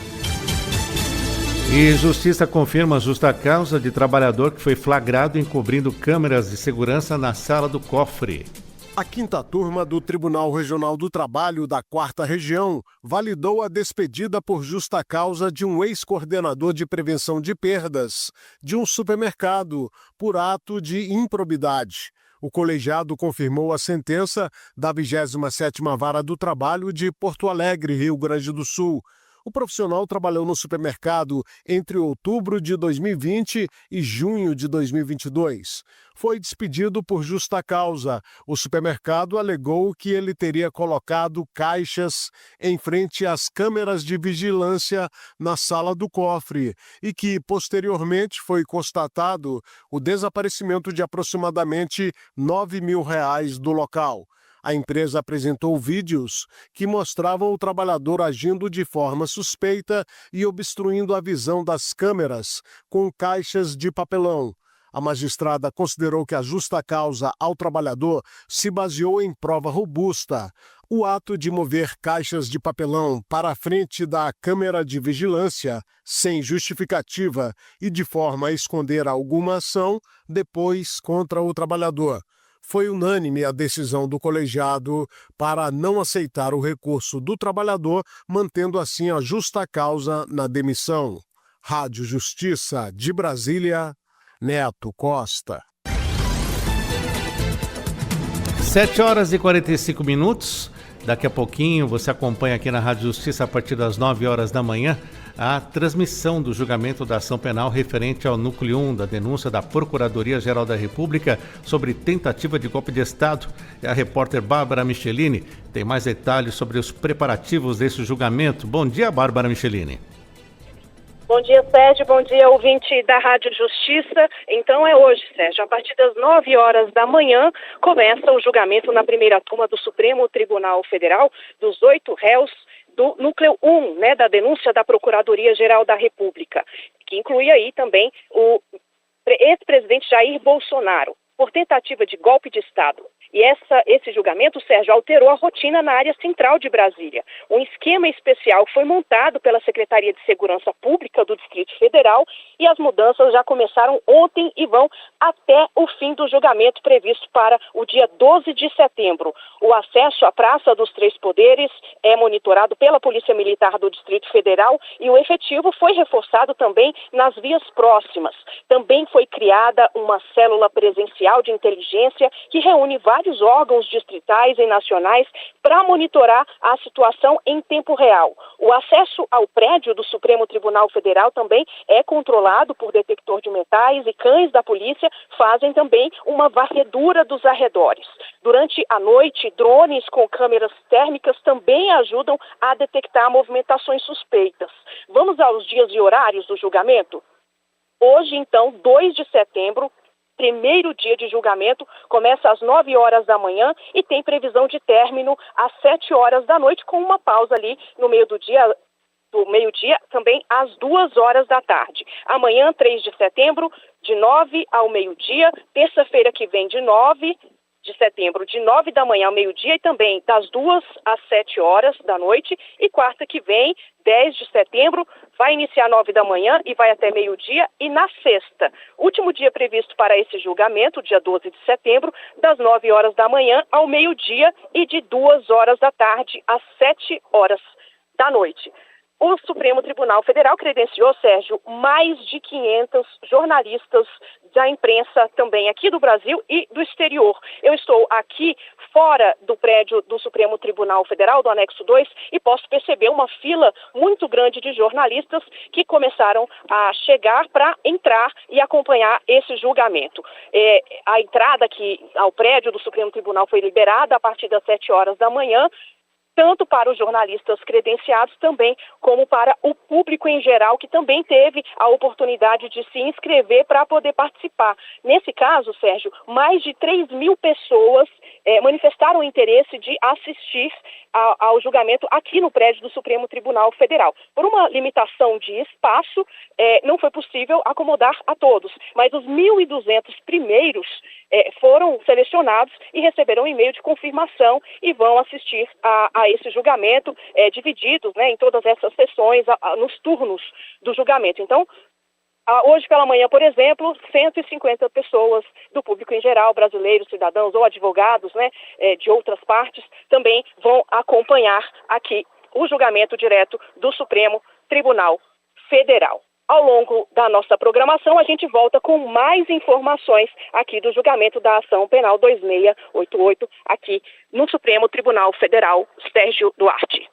E Justiça confirma a justa causa de trabalhador que foi flagrado encobrindo câmeras de segurança na sala do cofre. A quinta turma do Tribunal Regional do Trabalho da 4ª Região validou a despedida por justa causa de um ex-coordenador de prevenção de perdas de um supermercado por ato de improbidade. O colegiado confirmou a sentença da 27ª Vara do Trabalho de Porto Alegre, Rio Grande do Sul. O profissional trabalhou no supermercado entre outubro de 2020 e junho de 2022. Foi despedido por justa causa. O supermercado alegou que ele teria colocado caixas em frente às câmeras de vigilância na sala do cofre e que, posteriormente, foi constatado o desaparecimento de aproximadamente R$ 9.000 do local. A empresa apresentou vídeos que mostravam o trabalhador agindo de forma suspeita e obstruindo a visão das câmeras com caixas de papelão. A magistrada considerou que a justa causa ao trabalhador se baseou em prova robusta. O ato de mover caixas de papelão para a frente da câmera de vigilância, sem justificativa e de forma a esconder alguma ação, depois contra o trabalhador. Foi unânime a decisão do colegiado para não aceitar o recurso do trabalhador, mantendo assim a justa causa na demissão. Rádio Justiça de Brasília, Neto Costa. 7h45. Daqui a pouquinho você acompanha aqui na Rádio Justiça, a partir das 9 horas da manhã, a transmissão do julgamento da ação penal referente ao núcleo 1 da denúncia da Procuradoria-Geral da República sobre tentativa de golpe de Estado. A repórter Bárbara Michelini tem mais detalhes sobre os preparativos desse julgamento. Bom dia, Bárbara Michelini. Bom dia, Sérgio. Bom dia, ouvinte da Rádio Justiça. Então é hoje, Sérgio, a partir das 9 horas da manhã, começa o julgamento na primeira turma do Supremo Tribunal Federal dos 8 réus do núcleo 1, da denúncia da Procuradoria-Geral da República, que inclui aí também o ex-presidente Jair Bolsonaro, por tentativa de golpe de Estado. E esse julgamento, Sérgio, alterou a rotina na área central de Brasília. Um esquema especial foi montado pela Secretaria de Segurança Pública do Distrito Federal e as mudanças já começaram ontem e vão até o fim do julgamento previsto para o dia 12 de setembro. O acesso à Praça dos Três Poderes é monitorado pela Polícia Militar do Distrito Federal e o efetivo foi reforçado também nas vias próximas. Também foi criada uma célula presencial de inteligência que reúne vários órgãos distritais e nacionais para monitorar a situação em tempo real. O acesso ao prédio do Supremo Tribunal Federal também é controlado por detector de metais e cães da polícia fazem também uma varredura dos arredores. Durante a noite, drones com câmeras térmicas também ajudam a detectar movimentações suspeitas. Vamos aos dias e horários do julgamento? Hoje, então, 2 de setembro, primeiro dia de julgamento, começa às 9 horas da manhã e tem previsão de término às 7 horas da noite, com uma pausa ali no meio do meio-dia, também às 2 horas da tarde. Amanhã, 3 de setembro, de 9 ao meio-dia, terça-feira que vem, de 9 de setembro, de 9 da manhã ao meio-dia e também das 2 às 7 horas da noite, e quarta que vem, 10 de setembro, vai iniciar 9 da manhã e vai até meio-dia, e na sexta, último dia previsto para esse julgamento, dia 12 de setembro, das 9 horas da manhã ao meio-dia e de 2 horas da tarde às 7 horas da noite. O Supremo Tribunal Federal credenciou, Sérgio, mais de 500 jornalistas da imprensa também aqui do Brasil e do exterior. Eu estou aqui fora do prédio do Supremo Tribunal Federal, do anexo 2, e posso perceber uma fila muito grande de jornalistas que começaram a chegar para entrar e acompanhar esse julgamento. A entrada aqui ao prédio do Supremo Tribunal foi liberada a partir das 7 horas da manhã, tanto para os jornalistas credenciados também, como para o público em geral, que também teve a oportunidade de se inscrever para poder participar. Nesse caso, Sérgio, mais de 3.000 pessoas manifestaram interesse de assistir ao julgamento aqui no prédio do Supremo Tribunal Federal. Por uma limitação de espaço, não foi possível acomodar a todos, mas os 1.200 primeiros foram selecionados e receberão um e-mail de confirmação e vão assistir a esse julgamento, divididos em todas essas sessões, nos turnos do julgamento. Então, hoje pela manhã, por exemplo, 150 pessoas do público em geral, brasileiros, cidadãos ou advogados de outras partes, também vão acompanhar aqui o julgamento direto do Supremo Tribunal Federal. Ao longo da nossa programação, a gente volta com mais informações aqui do julgamento da ação penal 2688, aqui no Supremo Tribunal Federal, Sérgio Duarte.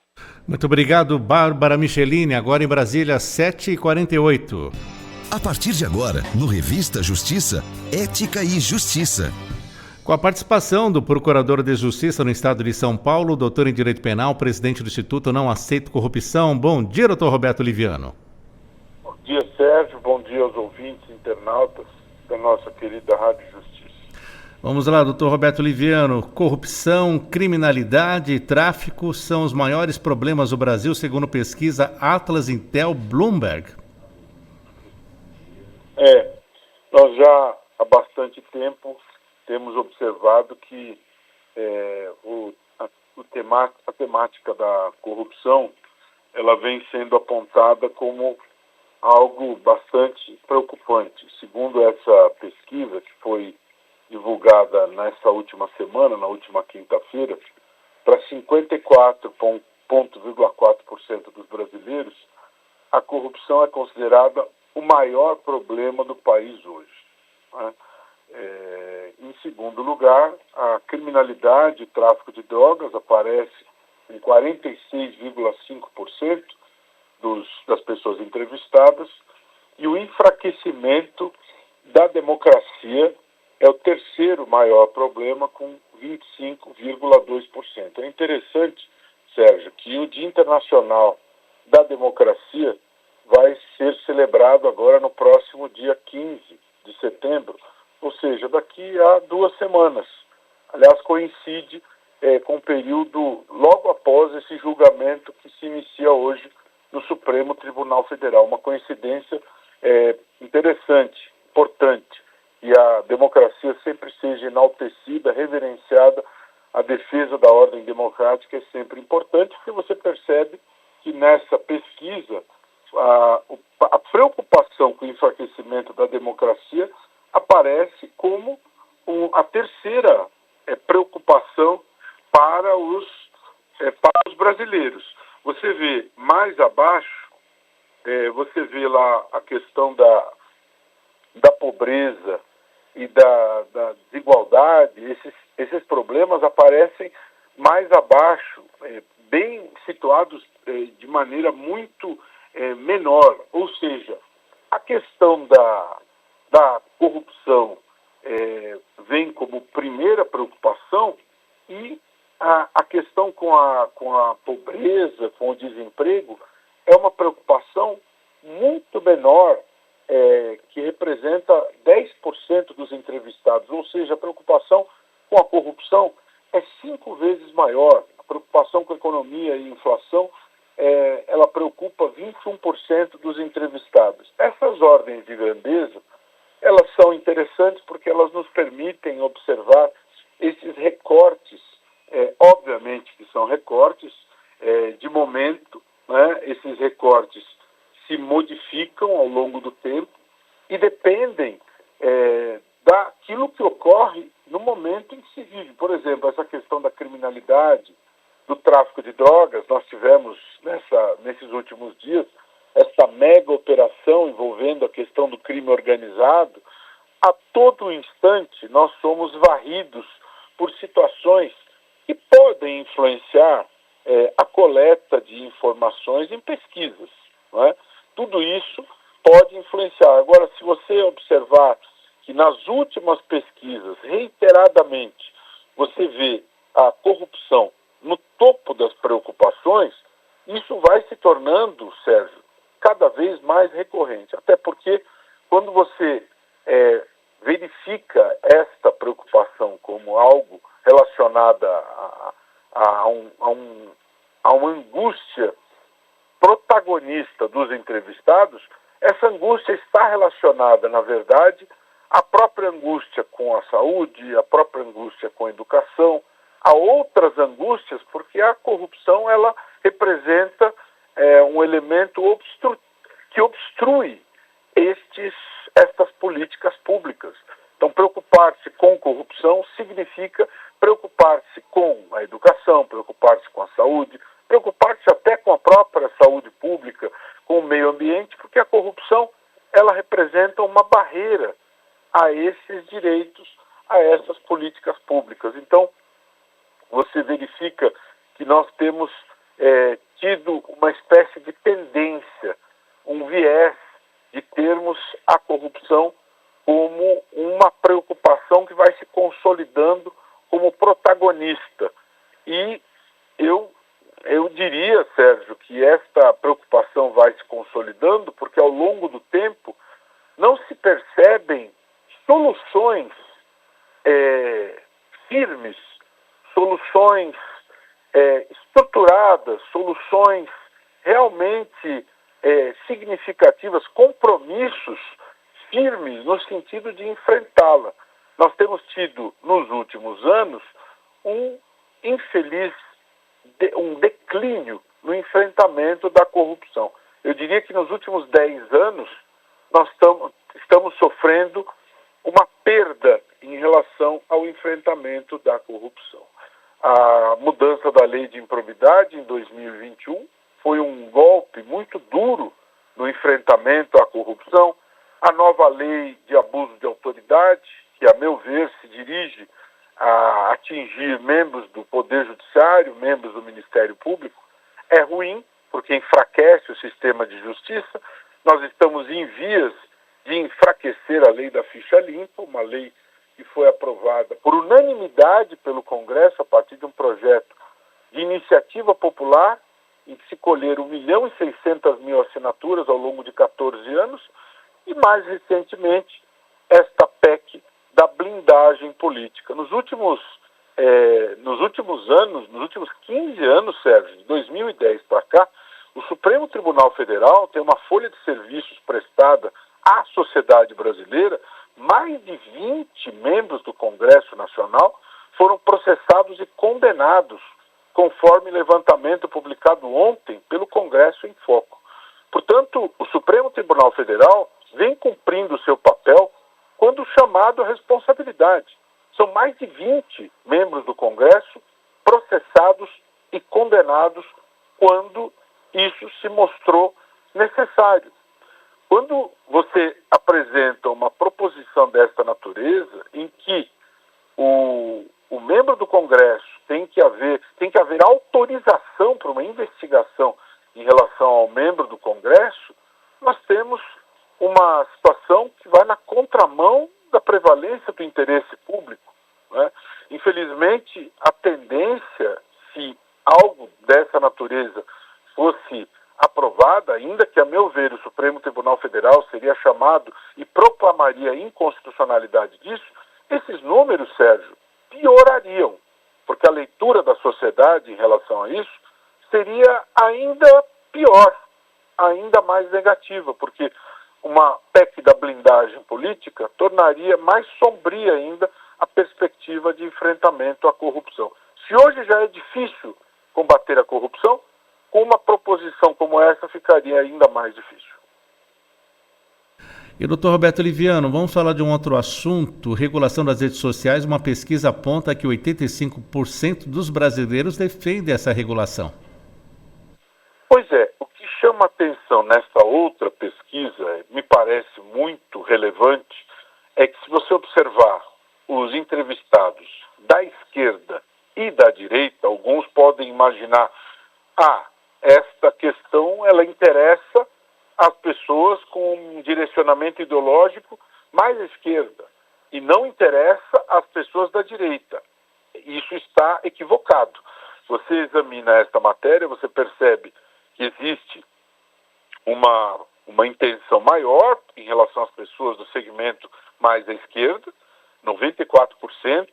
Muito obrigado, Bárbara Michelini. Agora em Brasília, 7h48. A partir de agora, no Revista Justiça, Ética e Justiça. Com a participação do Procurador de Justiça no Estado de São Paulo, doutor em Direito Penal, presidente do Instituto Não Aceito Corrupção. Bom dia, doutor Roberto Liviano. Bom dia, Sérgio. Bom dia aos ouvintes internautas da nossa querida Rádio Justiça. Vamos lá, doutor Roberto Liviano. Corrupção, criminalidade e tráfico são os maiores problemas do Brasil, segundo pesquisa Atlas Intel Bloomberg. Nós já há bastante tempo temos observado que a temática da corrupção ela vem sendo apontada como algo bastante preocupante. Segundo essa pesquisa que foi divulgada nessa última semana, na última quinta-feira, para 54,4% dos brasileiros, a corrupção é considerada o maior problema do país hoje, né? Em segundo lugar, a criminalidade e tráfico de drogas aparece em 46,5% das pessoas entrevistadas, e o enfraquecimento da democracia é o terceiro maior problema, com 25,2%. É interessante, Sérgio, que o Dia Internacional da Democracia vai ser celebrado agora no próximo dia 15 de setembro, ou seja, daqui a 2 semanas. Aliás, coincide com o período logo após esse julgamento que se inicia hoje no Supremo Tribunal Federal. Uma coincidência interessante, importante, e a democracia sempre seja enaltecida, reverenciada. A defesa da ordem democrática é sempre importante, porque você percebe que nessa pesquisa a preocupação com o enfraquecimento da democracia aparece como a terceira preocupação para os brasileiros. Você vê mais abaixo, você vê lá a questão da pobreza e da desigualdade. Esses problemas aparecem mais abaixo, bem situados de maneira muito menor. Ou seja, a questão da corrupção vem como primeira preocupação, e a questão com a pobreza, com o desemprego, é uma preocupação muito menor, que representa 10% dos entrevistados. Ou seja, a preocupação com a corrupção é 5 vezes maior. A preocupação com a economia e inflação, ela preocupa 21% dos entrevistados. Essas ordens de grandeza, elas são interessantes porque elas nos permitem observar esses recortes, obviamente que são recortes de momento, né? Esses recortes se modificam ao longo do tempo e dependem daquilo que ocorre no momento em que se vive. Por exemplo, essa questão da criminalidade, do tráfico de drogas. Nós tivemos nesses últimos dias essa mega operação envolvendo a questão do crime organizado. A todo instante nós somos varridos por situações que podem influenciar a coleta de informações em pesquisas, não é? Tudo isso pode influenciar. Agora, se você observar que nas últimas pesquisas, reiteradamente, você vê a corrupção no topo das preocupações, isso vai se tornando, Sérgio, cada vez mais recorrente. Até porque, quando você verifica esta preocupação como algo relacionado a uma angústia protagonista dos entrevistados, essa angústia está relacionada, na verdade, à própria angústia com a saúde, à própria angústia com a educação, a outras angústias, porque a corrupção ela representa um elemento que obstrui estas políticas públicas. Então, preocupar-se com corrupção significa preocupar-se com a educação, preocupar-se com a saúde, preocupar-se até com a própria saúde pública, com o meio ambiente, porque a corrupção ela representa uma barreira a esses direitos, a essas políticas públicas. Então, você verifica que nós temos tido uma espécie de tendência, um viés de termos a corrupção como uma preocupação que vai se consolidando como protagonista. E eu diria, Sérgio, que esta preocupação vai se consolidando porque ao longo do tempo não se percebem soluções firmes, soluções estruturadas, soluções realmente significativas, compromissos firmes no sentido de enfrentá-la. Nós temos tido, nos últimos anos, um declínio no enfrentamento da corrupção. Eu diria que nos últimos 10 anos nós estamos sofrendo uma perda em relação ao enfrentamento da corrupção. A mudança da lei de improbidade em 2021 foi um golpe muito duro no enfrentamento à corrupção. A nova lei de abuso de autoridade, que a meu ver se dirige a atingir membros do Poder Judiciário, membros do Ministério Público, é ruim, porque enfraquece o sistema de justiça. Nós estamos em vias de enfraquecer a lei da ficha limpa, uma lei que foi aprovada por unanimidade pelo Congresso a partir de um projeto de iniciativa popular, em que se colheram 1.600.000 assinaturas ao longo de 14 anos, e mais recentemente esta PEC da blindagem política. Nos últimos anos, nos últimos 15 anos, Sérgio, de 2010 para cá, o Supremo Tribunal Federal tem uma folha de serviços prestada à sociedade brasileira. Mais de 20 membros do Congresso Nacional foram processados e condenados, conforme levantamento publicado ontem pelo Congresso em Foco. Portanto, o Supremo Tribunal Federal vem cumprindo o seu papel quando chamado à responsabilidade. São mais de 20 membros do Congresso processados e condenados quando isso se mostrou necessário. Quando você apresenta uma proposição desta natureza, em que o membro do Congresso tem que haver autorização para uma investigação em relação ao membro do Congresso, nós temos uma situação que vai na contramão da prevalência do interesse público, né? Infelizmente, a tendência, se algo dessa natureza fosse aprovada, ainda que, a meu ver, o Supremo Tribunal Federal seria chamado e proclamaria a inconstitucionalidade disso, esses números, Sérgio, piorariam, porque a leitura da sociedade em relação a isso seria ainda pior, ainda mais negativa, porque uma PEC da blindagem política tornaria mais sombria ainda a perspectiva de enfrentamento à corrupção. Se hoje já é difícil combater a corrupção, com uma proposição como essa ficaria ainda mais difícil. E, doutor Roberto Liviano, vamos falar de um outro assunto, regulação das redes sociais. Uma pesquisa aponta que 85% dos brasileiros defendem essa regulação. Pois é, o que chama atenção nessa outra pesquisa, me parece muito relevante, é que se você observar os entrevistados da esquerda e da direita, alguns podem imaginar, esta questão ela interessa as pessoas com um direcionamento ideológico mais à esquerda e não interessa as pessoas da direita. Isso está equivocado. Você examina esta matéria, você percebe que existe uma intenção maior em relação às pessoas do segmento mais à esquerda, 94%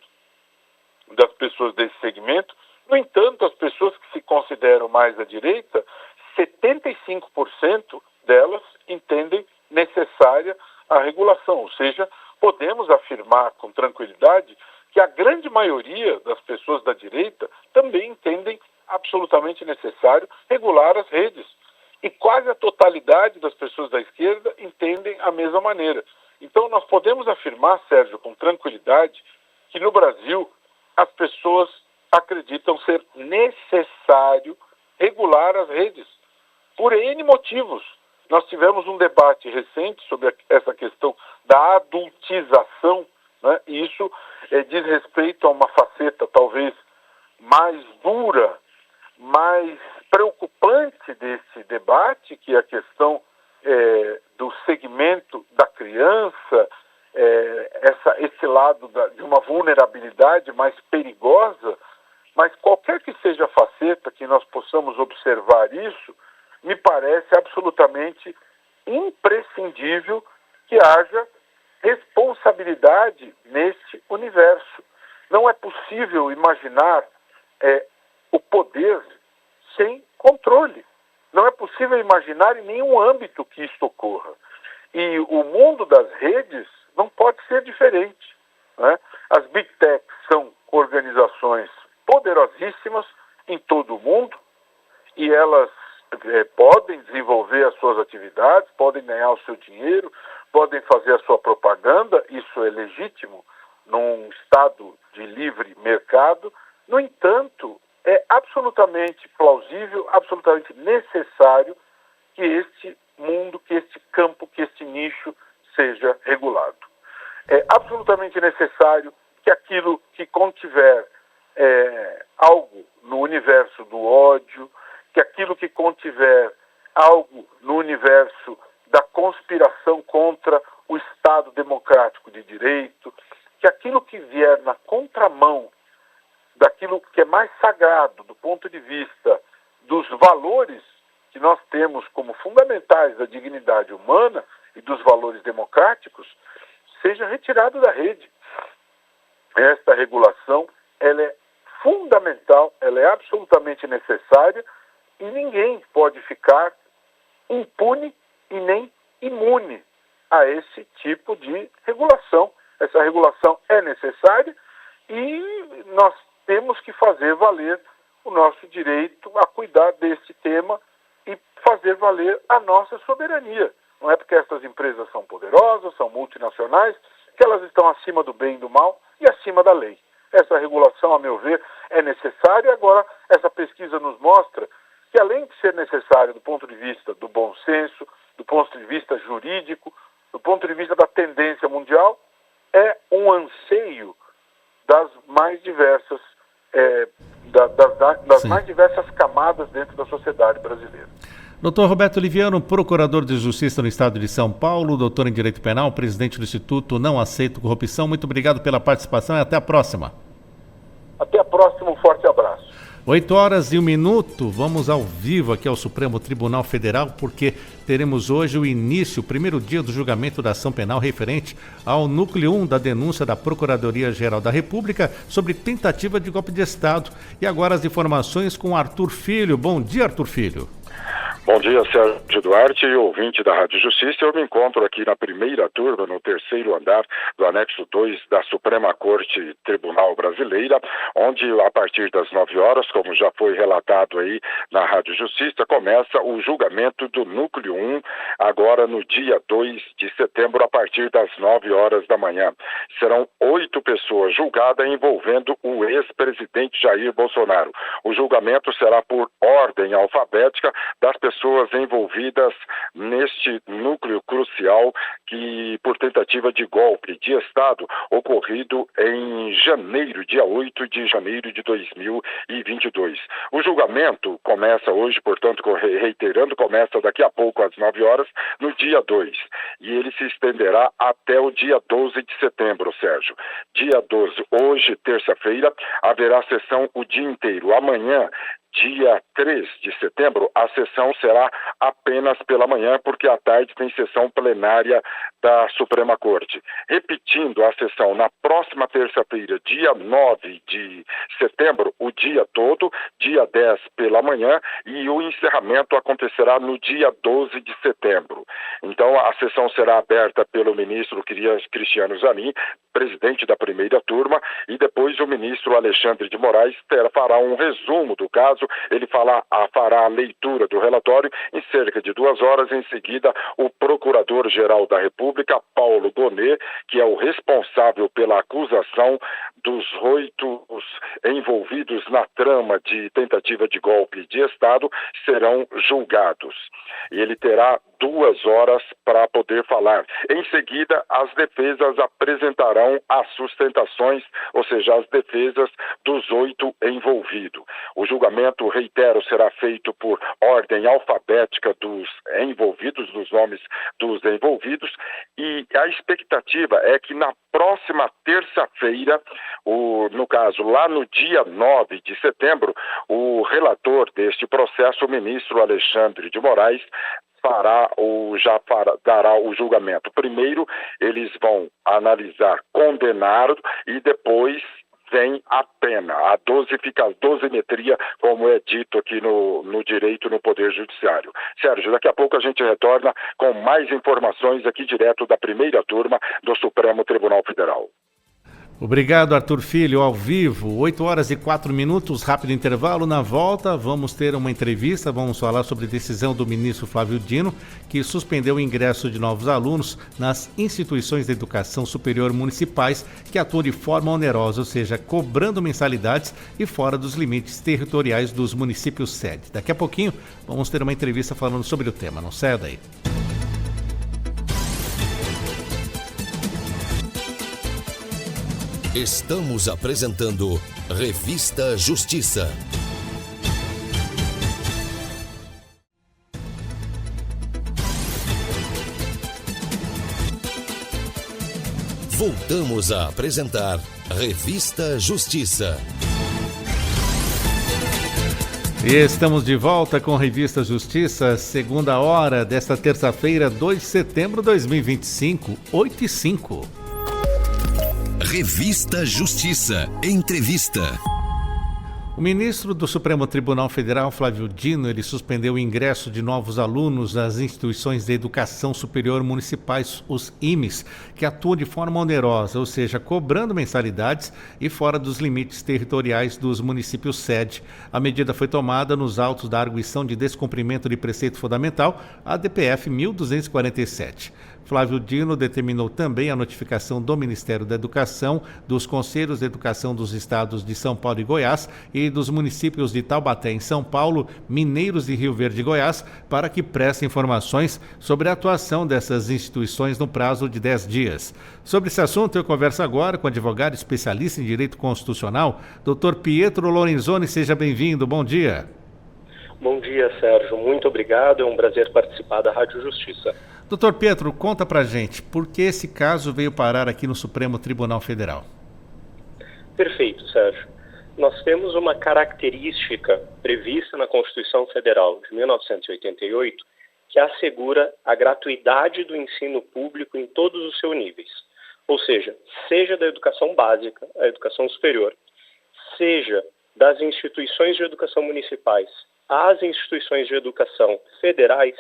das pessoas desse segmento. No entanto, as pessoas que se consideram mais à direita, 75% delas entendem necessária a regulação. Ou seja, podemos afirmar com tranquilidade que a grande maioria das pessoas da direita também entendem absolutamente necessário regular as redes. E quase a totalidade das pessoas da esquerda entendem a mesma maneira. Então, nós podemos afirmar, Sérgio, com tranquilidade, que no Brasil as pessoas acreditam ser necessário regular as redes, por N motivos. Nós tivemos um debate recente sobre essa questão da adultização, né? E isso diz respeito a uma faceta talvez mais dura, mais preocupante desse debate, que é a questão do segmento da criança, esse lado de uma vulnerabilidade mais perigosa. Mas qualquer que seja a faceta que nós possamos observar isso, me parece absolutamente imprescindível que haja responsabilidade neste universo. possível imaginar o poder sem controle. Não é possível imaginar em nenhum âmbito que isto ocorra. E o mundo das redes não pode ser diferente, né? As Big Techs são organizações poderosíssimas em todo o mundo e elas podem desenvolver as suas atividades, podem ganhar o seu dinheiro, podem fazer a sua propaganda, isso é legítimo num estado de livre mercado. No entanto, é absolutamente plausível, absolutamente necessário que este mundo, que este campo, que este nicho seja regulado. É absolutamente necessário que aquilo que contiver algo no universo do ódio, que aquilo que contiver algo no universo da conspiração contra o Estado democrático de direito, que aquilo que vier na contramão daquilo que é mais sagrado do ponto de vista dos valores que nós temos como fundamentais da dignidade humana e dos valores democráticos, seja retirado da rede. Esta regulação, ela é fundamental, ela é absolutamente necessária e ninguém pode ficar impune e nem imune a esse tipo de regulação. Essa regulação é necessária e nós temos que fazer valer o nosso direito a cuidar desse tema e fazer valer a nossa soberania. Não é porque essas empresas são poderosas, são multinacionais, que elas estão acima do bem e do mal e acima da lei. Essa regulação, a meu ver, é necessária. Agora, essa pesquisa nos mostra que, além de ser necessária do ponto de vista do bom senso, do ponto de vista jurídico, do ponto de vista da tendência mundial, é um anseio das mais diversas mais diversas camadas dentro da sociedade brasileira. Dr. Roberto Liviano, procurador de Justiça no Estado de São Paulo, doutor em Direito Penal, presidente do Instituto Não Aceito Corrupção. Muito obrigado pela participação e até a próxima. Até a próxima, um forte abraço. 8h01, vamos ao vivo aqui ao Supremo Tribunal Federal, porque teremos hoje o início, o primeiro dia do julgamento da ação penal referente ao núcleo 1 da denúncia da Procuradoria-Geral da República sobre tentativa de golpe de Estado. E agora as informações com Arthur Filho. Bom dia, Arthur Filho. Bom dia, Sérgio Duarte e ouvinte da Rádio Justiça. Eu me encontro aqui na primeira turma, no terceiro andar do anexo 2 da Suprema Corte Tribunal Brasileira, onde a partir das 9 horas, como já foi relatado aí na Rádio Justiça, começa o julgamento do núcleo 1, agora no dia 2 de setembro, a partir das 9 horas da manhã. Serão 8 pessoas julgadas envolvendo o ex-presidente Jair Bolsonaro. O julgamento será por ordem alfabética das pessoas envolvidas neste núcleo crucial que por tentativa de golpe de Estado ocorrido em janeiro, dia 8 de janeiro de 2022. O julgamento começa hoje, portanto, reiterando, começa daqui a pouco às 9 horas, no dia 2. E ele se estenderá até o dia 12 de setembro, Sérgio. Dia 12, hoje, terça-feira, haverá sessão o dia inteiro. Amanhã, dia 3 de setembro, a sessão será apenas pela manhã, porque à tarde tem sessão plenária da Suprema Corte. Repetindo a sessão na próxima terça-feira, dia 9 de setembro, o dia todo, dia 10 pela manhã, e o encerramento acontecerá no dia 12 de setembro. Então, a sessão será aberta pelo ministro Cristiano Zanin, presidente da primeira turma, e depois o ministro Alexandre de Moraes fará um resumo do caso. Ele fará a leitura do relatório em cerca de 2 horas. Em seguida, o Procurador-Geral da República, Paulo Gonet, que é o responsável pela acusação dos 8 envolvidos na trama de tentativa de golpe de Estado, serão julgados. E ele terá 2 horas para poder falar. Em seguida, as defesas apresentarão as sustentações, ou seja, as defesas dos 8 envolvidos. O julgamento, reitero, será feito por ordem alfabética dos envolvidos, dos nomes dos envolvidos, e a expectativa é que na próxima terça-feira, no caso, lá no dia 9 de relator deste processo, o ministro Alexandre de Moraes, dará o julgamento. Primeiro, eles vão analisar condenado e depois vem a pena. A dosimetria, como é dito aqui no direito, no Poder Judiciário. Sérgio, daqui a pouco a gente retorna com mais informações aqui direto da primeira turma do Supremo Tribunal Federal. Obrigado, Arthur Filho, ao vivo, 8h04, rápido intervalo. Na volta, vamos ter uma entrevista, vamos falar sobre a decisão do ministro Flávio Dino, que suspendeu o ingresso de novos alunos nas instituições de educação superior municipais que atuam de forma onerosa, ou seja, cobrando mensalidades e fora dos limites territoriais dos municípios sede. Daqui a pouquinho, vamos ter uma entrevista falando sobre o tema, não saia daí. Estamos apresentando Revista Justiça. Voltamos a apresentar Revista Justiça. E estamos de volta com Revista Justiça, segunda hora desta terça-feira, 2 de setembro de 2025, 8h05. Revista Justiça. Entrevista. O ministro do Supremo Tribunal Federal, Flávio Dino, ele suspendeu o ingresso de novos alunos nas instituições de educação superior municipais, os IMEs, que atuam de forma onerosa, ou seja, cobrando mensalidades e fora dos limites territoriais dos municípios sede. A medida foi tomada nos autos da arguição de descumprimento de preceito fundamental, a DPF 1247. Flávio Dino determinou também a notificação do Ministério da Educação, dos Conselhos de Educação dos Estados de São Paulo e Goiás e dos municípios de Taubaté, em São Paulo, Mineiros e Rio Verde, Goiás, para que prestem informações sobre a atuação dessas instituições no prazo de 10 dias. Sobre esse assunto, eu converso agora com o advogado especialista em Direito Constitucional, Dr. Pietro Lorenzoni. Seja bem-vindo. Bom dia. Bom dia, Sérgio. Muito obrigado. É um prazer participar da Rádio Justiça. Doutor Pietro, conta pra gente, por que esse caso veio parar aqui no Supremo Tribunal Federal? Perfeito, Sérgio. Nós temos uma característica prevista na Constituição Federal de 1988 que assegura a gratuidade do ensino público em todos os seus níveis. Ou seja da educação básica, a educação superior, seja das instituições de educação municipais às instituições de educação federais,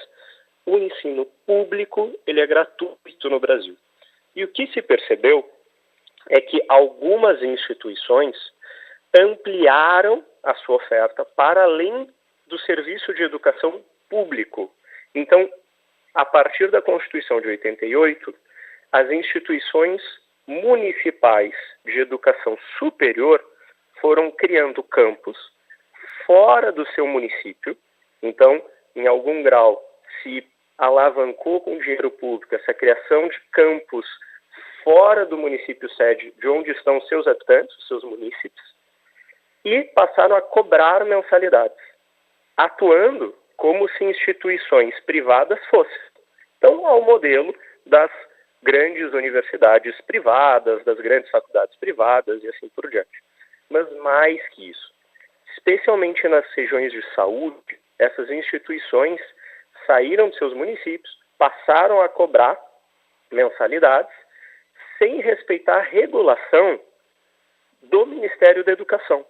o ensino público ele é gratuito no Brasil. E o que se percebeu é que algumas instituições ampliaram a sua oferta para além do serviço de educação público. Então, a partir da Constituição de 88, as instituições municipais de educação superior foram criando campus fora do seu município. Então, em algum grau, se alavancou com dinheiro público essa criação de campus fora do município sede, de onde estão seus habitantes, seus munícipes, e passaram a cobrar mensalidades, atuando como se instituições privadas fossem. Então, ao modelo das grandes universidades privadas, das grandes faculdades privadas e assim por diante. Mas mais que isso, especialmente nas regiões de saúde, essas instituições saíram de seus municípios, passaram a cobrar mensalidades sem respeitar a regulação do Ministério da Educação.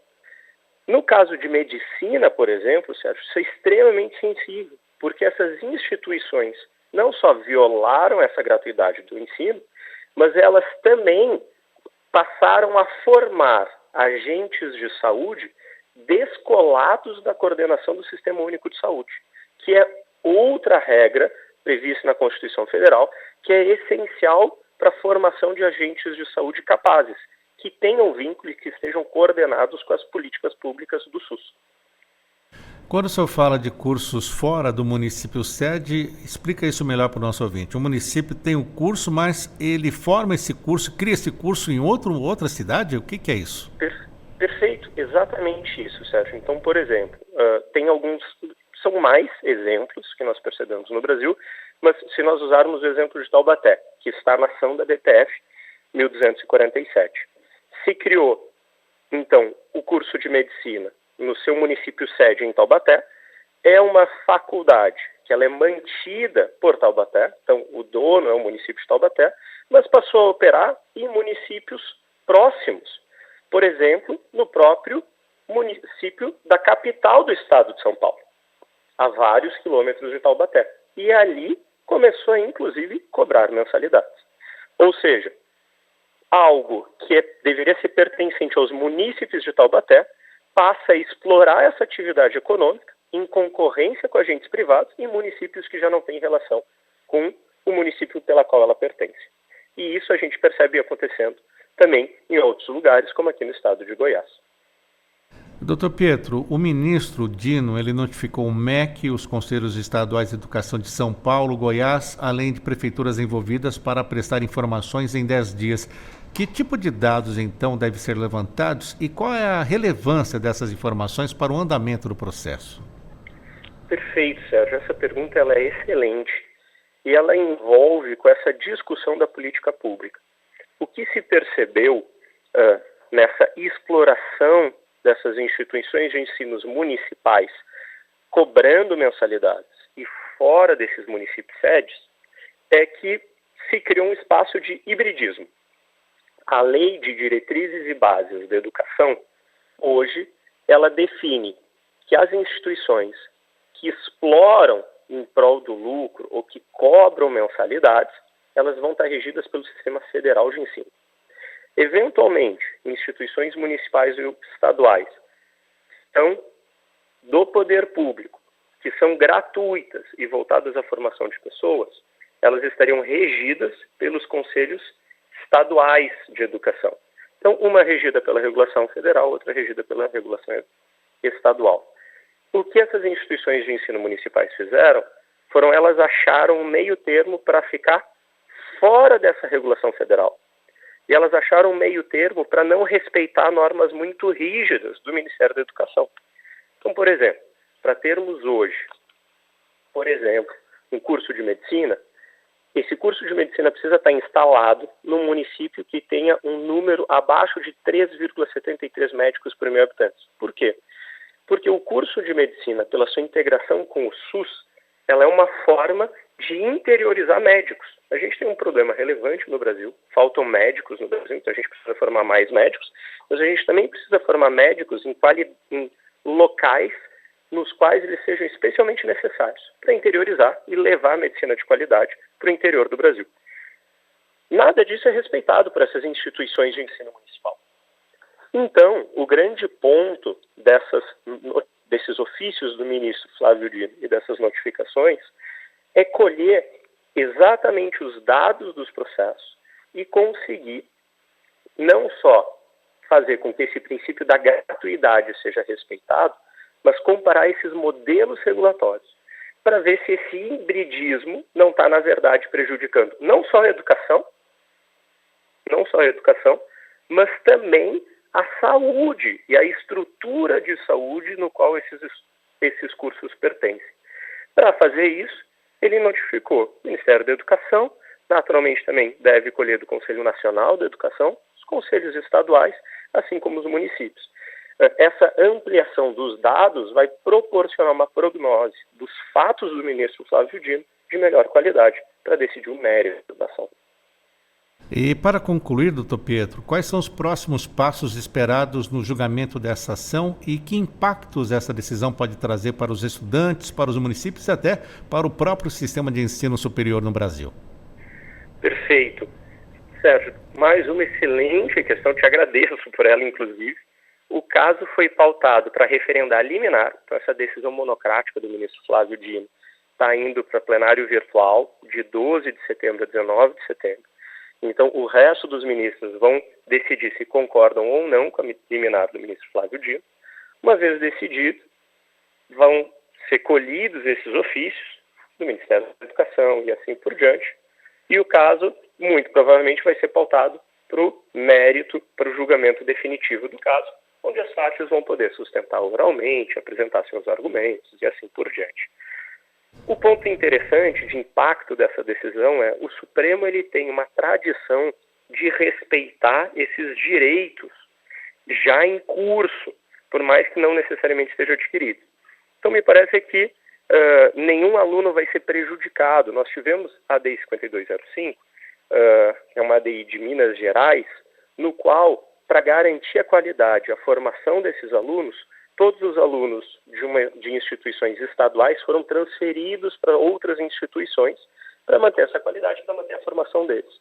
No caso de medicina, por exemplo, Sérgio, isso é extremamente sensível, porque essas instituições não só violaram essa gratuidade do ensino, mas elas também passaram a formar agentes de saúde descolados da coordenação do Sistema Único de Saúde, que é outra regra prevista na Constituição Federal, que é essencial para a formação de agentes de saúde capazes, que tenham vínculo e que estejam coordenados com as políticas públicas do SUS. Quando o senhor fala de cursos fora do município sede, explica isso melhor para o nosso ouvinte. O município tem um curso, mas ele forma esse curso, cria esse curso em outra cidade? O que é isso? Perfeito, exatamente isso, Sérgio. Então, por exemplo, tem alguns... São mais exemplos que nós percebemos no Brasil, mas se nós usarmos o exemplo de Taubaté, que está na ação da DPF 1247, se criou, então, o curso de medicina no seu município sede em Taubaté, é uma faculdade que ela é mantida por Taubaté, então o dono é o município de Taubaté, mas passou a operar em municípios próximos. Por exemplo, no próprio município da capital do estado de São Paulo, a vários quilômetros de Taubaté. E ali começou a, inclusive, cobrar mensalidades. Ou seja, algo que deveria ser pertencente aos munícipes de Taubaté passa a explorar essa atividade econômica em concorrência com agentes privados em municípios que já não têm relação com o município pela qual ela pertence. E isso a gente percebe acontecendo também em outros lugares, como aqui no estado de Goiás. Doutor Pietro, o ministro Dino, ele notificou o MEC, os Conselhos Estaduais de Educação de São Paulo, Goiás, além de prefeituras envolvidas para prestar informações em 10 dias. Que tipo de dados, então, devem ser levantados e qual é a relevância dessas informações para o andamento do processo? Perfeito, Sérgio. Essa pergunta ela é excelente e ela envolve com essa discussão da política pública. O que se percebeu nessa exploração dessas instituições de ensino municipais cobrando mensalidades e fora desses municípios sedes é que se criou um espaço de hibridismo. A Lei de Diretrizes e Bases da Educação, hoje, ela define que as instituições que exploram em prol do lucro ou que cobram mensalidades, elas vão estar regidas pelo Sistema Federal de Ensino. Eventualmente, instituições municipais e estaduais são do poder público, que são gratuitas e voltadas à formação de pessoas, elas estariam regidas pelos conselhos estaduais de educação. Então, uma regida pela regulação federal, outra regida pela regulação estadual. O que essas instituições de ensino municipais fizeram foram elas acharam um meio termo para ficar fora dessa regulação federal. E elas acharam um meio termo para não respeitar normas muito rígidas do Ministério da Educação. Então, por exemplo, para termos hoje, por exemplo, um curso de medicina, esse curso de medicina precisa estar instalado num município que tenha um número abaixo de 3,73 médicos por 1.000 habitantes. Por quê? Porque o curso de medicina, pela sua integração com o SUS, ela é uma forma de interiorizar médicos. A gente tem um problema relevante no Brasil, faltam médicos no Brasil, então a gente precisa formar mais médicos, mas a gente também precisa formar médicos em locais nos quais eles sejam especialmente necessários para interiorizar e levar a medicina de qualidade para o interior do Brasil. Nada disso é respeitado por essas instituições de ensino municipal. Então, o grande ponto desses ofícios do ministro Flávio Dino e dessas notificações é colher exatamente os dados dos processos e conseguir não só fazer com que esse princípio da gratuidade seja respeitado, mas comparar esses modelos regulatórios para ver se esse hibridismo não está, na verdade, prejudicando não só a educação, mas também a saúde e a estrutura de saúde no qual esses cursos pertencem. Para fazer isso, ele notificou o Ministério da Educação, naturalmente também deve colher do Conselho Nacional da Educação, os conselhos estaduais, assim como os municípios. Essa ampliação dos dados vai proporcionar uma prognose dos fatos do ministro Flávio Dino de melhor qualidade para decidir o mérito da ação. E para concluir, doutor Pietro, quais são os próximos passos esperados no julgamento dessa ação e que impactos essa decisão pode trazer para os estudantes, para os municípios e até para o próprio sistema de ensino superior no Brasil? Perfeito. Sérgio, mais uma excelente questão, te agradeço por ela, inclusive. O caso foi pautado para referendar liminar, então essa decisão monocrática do ministro Flávio Dino está indo para plenário virtual de 12 de setembro a 19 de setembro. Então, o resto dos ministros vão decidir se concordam ou não com a liminar do ministro Flávio Dino. Uma vez decidido, vão ser colhidos esses ofícios do Ministério da Educação e assim por diante. E o caso, muito provavelmente, vai ser pautado para o mérito, para o julgamento definitivo do caso, onde as partes vão poder sustentar oralmente, apresentar seus argumentos e assim por diante. O ponto interessante de impacto dessa decisão é o Supremo ele tem uma tradição de respeitar esses direitos já em curso, por mais que não necessariamente esteja adquirido. Então, me parece que nenhum aluno vai ser prejudicado. Nós tivemos a ADI 5205, que é uma ADI de Minas Gerais, no qual para garantir a qualidade, a formação desses alunos, todos os alunos de instituições estaduais foram transferidos para outras instituições para manter essa qualidade, para manter a formação deles.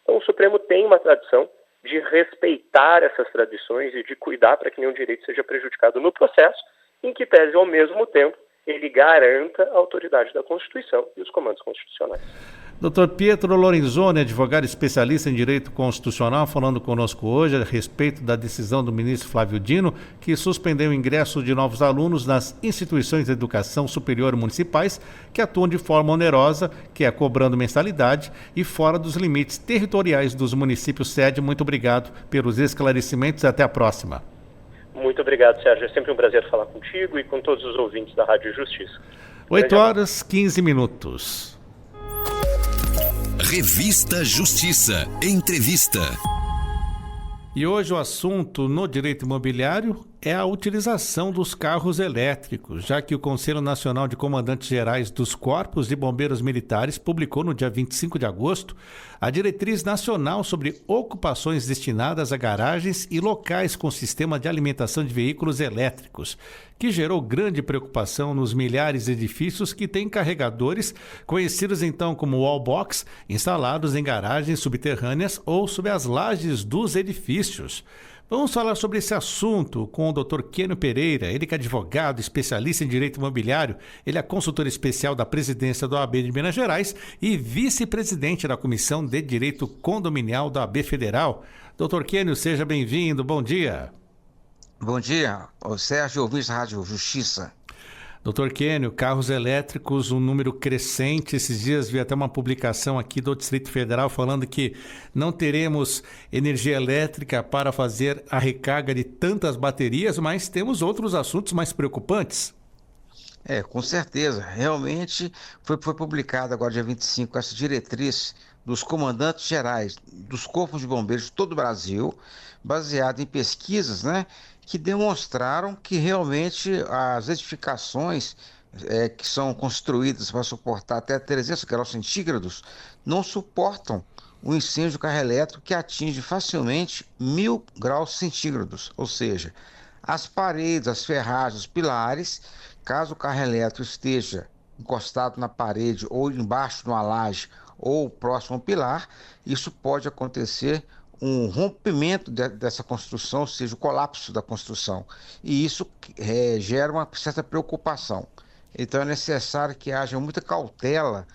Então, o Supremo tem uma tradição de respeitar essas tradições e de cuidar para que nenhum direito seja prejudicado no processo, em que pese, ao mesmo tempo, ele garanta a autoridade da Constituição e os comandos constitucionais. Dr. Pietro Lorenzoni, advogado especialista em direito constitucional, falando conosco hoje a respeito da decisão do ministro Flávio Dino, que suspendeu o ingresso de novos alunos nas instituições de educação superior municipais que atuam de forma onerosa, que é cobrando mensalidade e fora dos limites territoriais dos municípios sede. Muito obrigado pelos esclarecimentos e até a próxima. Muito obrigado, Sérgio. É sempre um prazer falar contigo e com todos os ouvintes da Rádio Justiça. 8h15. Revista Justiça. Entrevista. E hoje o assunto no direito imobiliário é a utilização dos carros elétricos, já que o Conselho Nacional de Comandantes Gerais dos Corpos de Bombeiros Militares publicou no dia 25 de agosto a Diretriz Nacional sobre ocupações destinadas a garagens e locais com sistema de alimentação de veículos elétricos, que gerou grande preocupação nos milhares de edifícios que têm carregadores, conhecidos então como wallbox, instalados em garagens subterrâneas ou sob as lajes dos edifícios. Vamos falar sobre esse assunto com o Dr. Kênio Pereira, ele que é advogado, especialista em direito imobiliário, ele é consultor especial da presidência da OAB de Minas Gerais e vice-presidente da Comissão de Direito Condominial da OAB Federal. Dr. Kênio, seja bem-vindo, bom dia. Bom dia, Sérgio, ouvinte da Rádio Justiça. Doutor Kênio, carros elétricos, um número crescente. Esses dias vi até uma publicação aqui do Distrito Federal falando que não teremos energia elétrica para fazer a recarga de tantas baterias, mas temos outros assuntos mais preocupantes. Com certeza. Realmente foi publicada agora dia 25 essa diretriz dos comandantes gerais dos corpos de bombeiros de todo o Brasil, baseada em pesquisas, que demonstraram que realmente as edificações que são construídas para suportar até 300 graus centígrados não suportam o incêndio do carro elétrico que atinge facilmente 1000 graus centígrados, ou seja, as paredes, as ferragens, os pilares, caso o carro elétrico esteja encostado na parede ou embaixo de uma laje ou próximo ao pilar, isso pode acontecer um rompimento dessa construção, ou seja, o colapso da construção. E isso gera uma certa preocupação. Então é necessário que haja muita cautela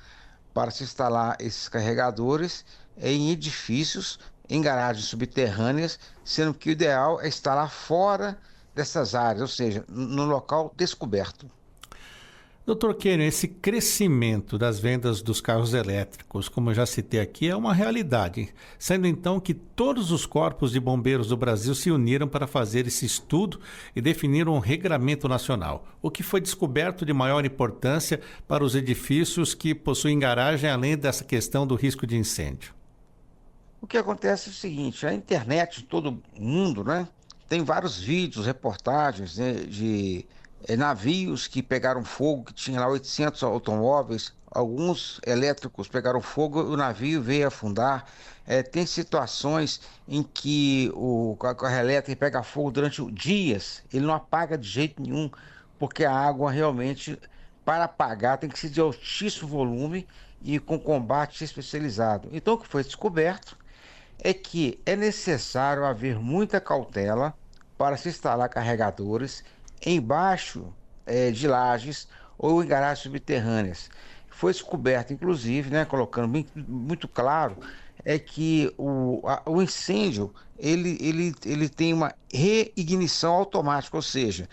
para se instalar esses carregadores em edifícios, em garagens subterrâneas, sendo que o ideal é instalar fora dessas áreas, ou seja, no local descoberto. Doutor Kênio, esse crescimento das vendas dos carros elétricos, como eu já citei aqui, é uma realidade, sendo então que todos os corpos de bombeiros do Brasil se uniram para fazer esse estudo e definir um regramento nacional, o que foi descoberto de maior importância para os edifícios que possuem garagem, além dessa questão do risco de incêndio. O que acontece é o seguinte, a internet, todo mundo, tem vários vídeos, reportagens de navios que pegaram fogo, que tinha lá 800 automóveis, alguns elétricos pegaram fogo, o navio veio afundar. Tem situações em que o carro elétrico pega fogo durante dias, ele não apaga de jeito nenhum, porque a água realmente, para apagar, tem que ser de altíssimo volume e com combate especializado. Então o que foi descoberto é que é necessário haver muita cautela para se instalar carregadores embaixo de lajes ou em garagens subterrâneas. Foi descoberto, inclusive, colocando muito claro, é que o incêndio ele tem uma reignição automática, ou seja,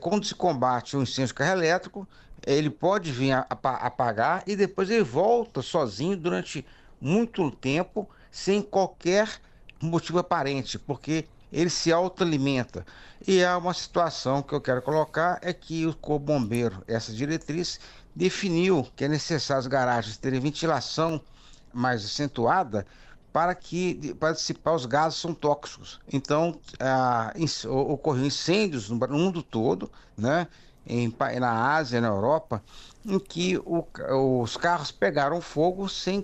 quando se combate um incêndio de carro elétrico, ele pode vir a apagar e depois ele volta sozinho durante muito tempo, sem qualquer motivo aparente, porque ele se autoalimenta. E há uma situação que eu quero colocar, é que o Corpo Bombeiro, essa diretriz, definiu que é necessário as garagens terem ventilação mais acentuada para dissipar os gases que são tóxicos. Então, ocorreu incêndios no mundo todo, na Ásia, na Europa, em que os carros pegaram fogo sem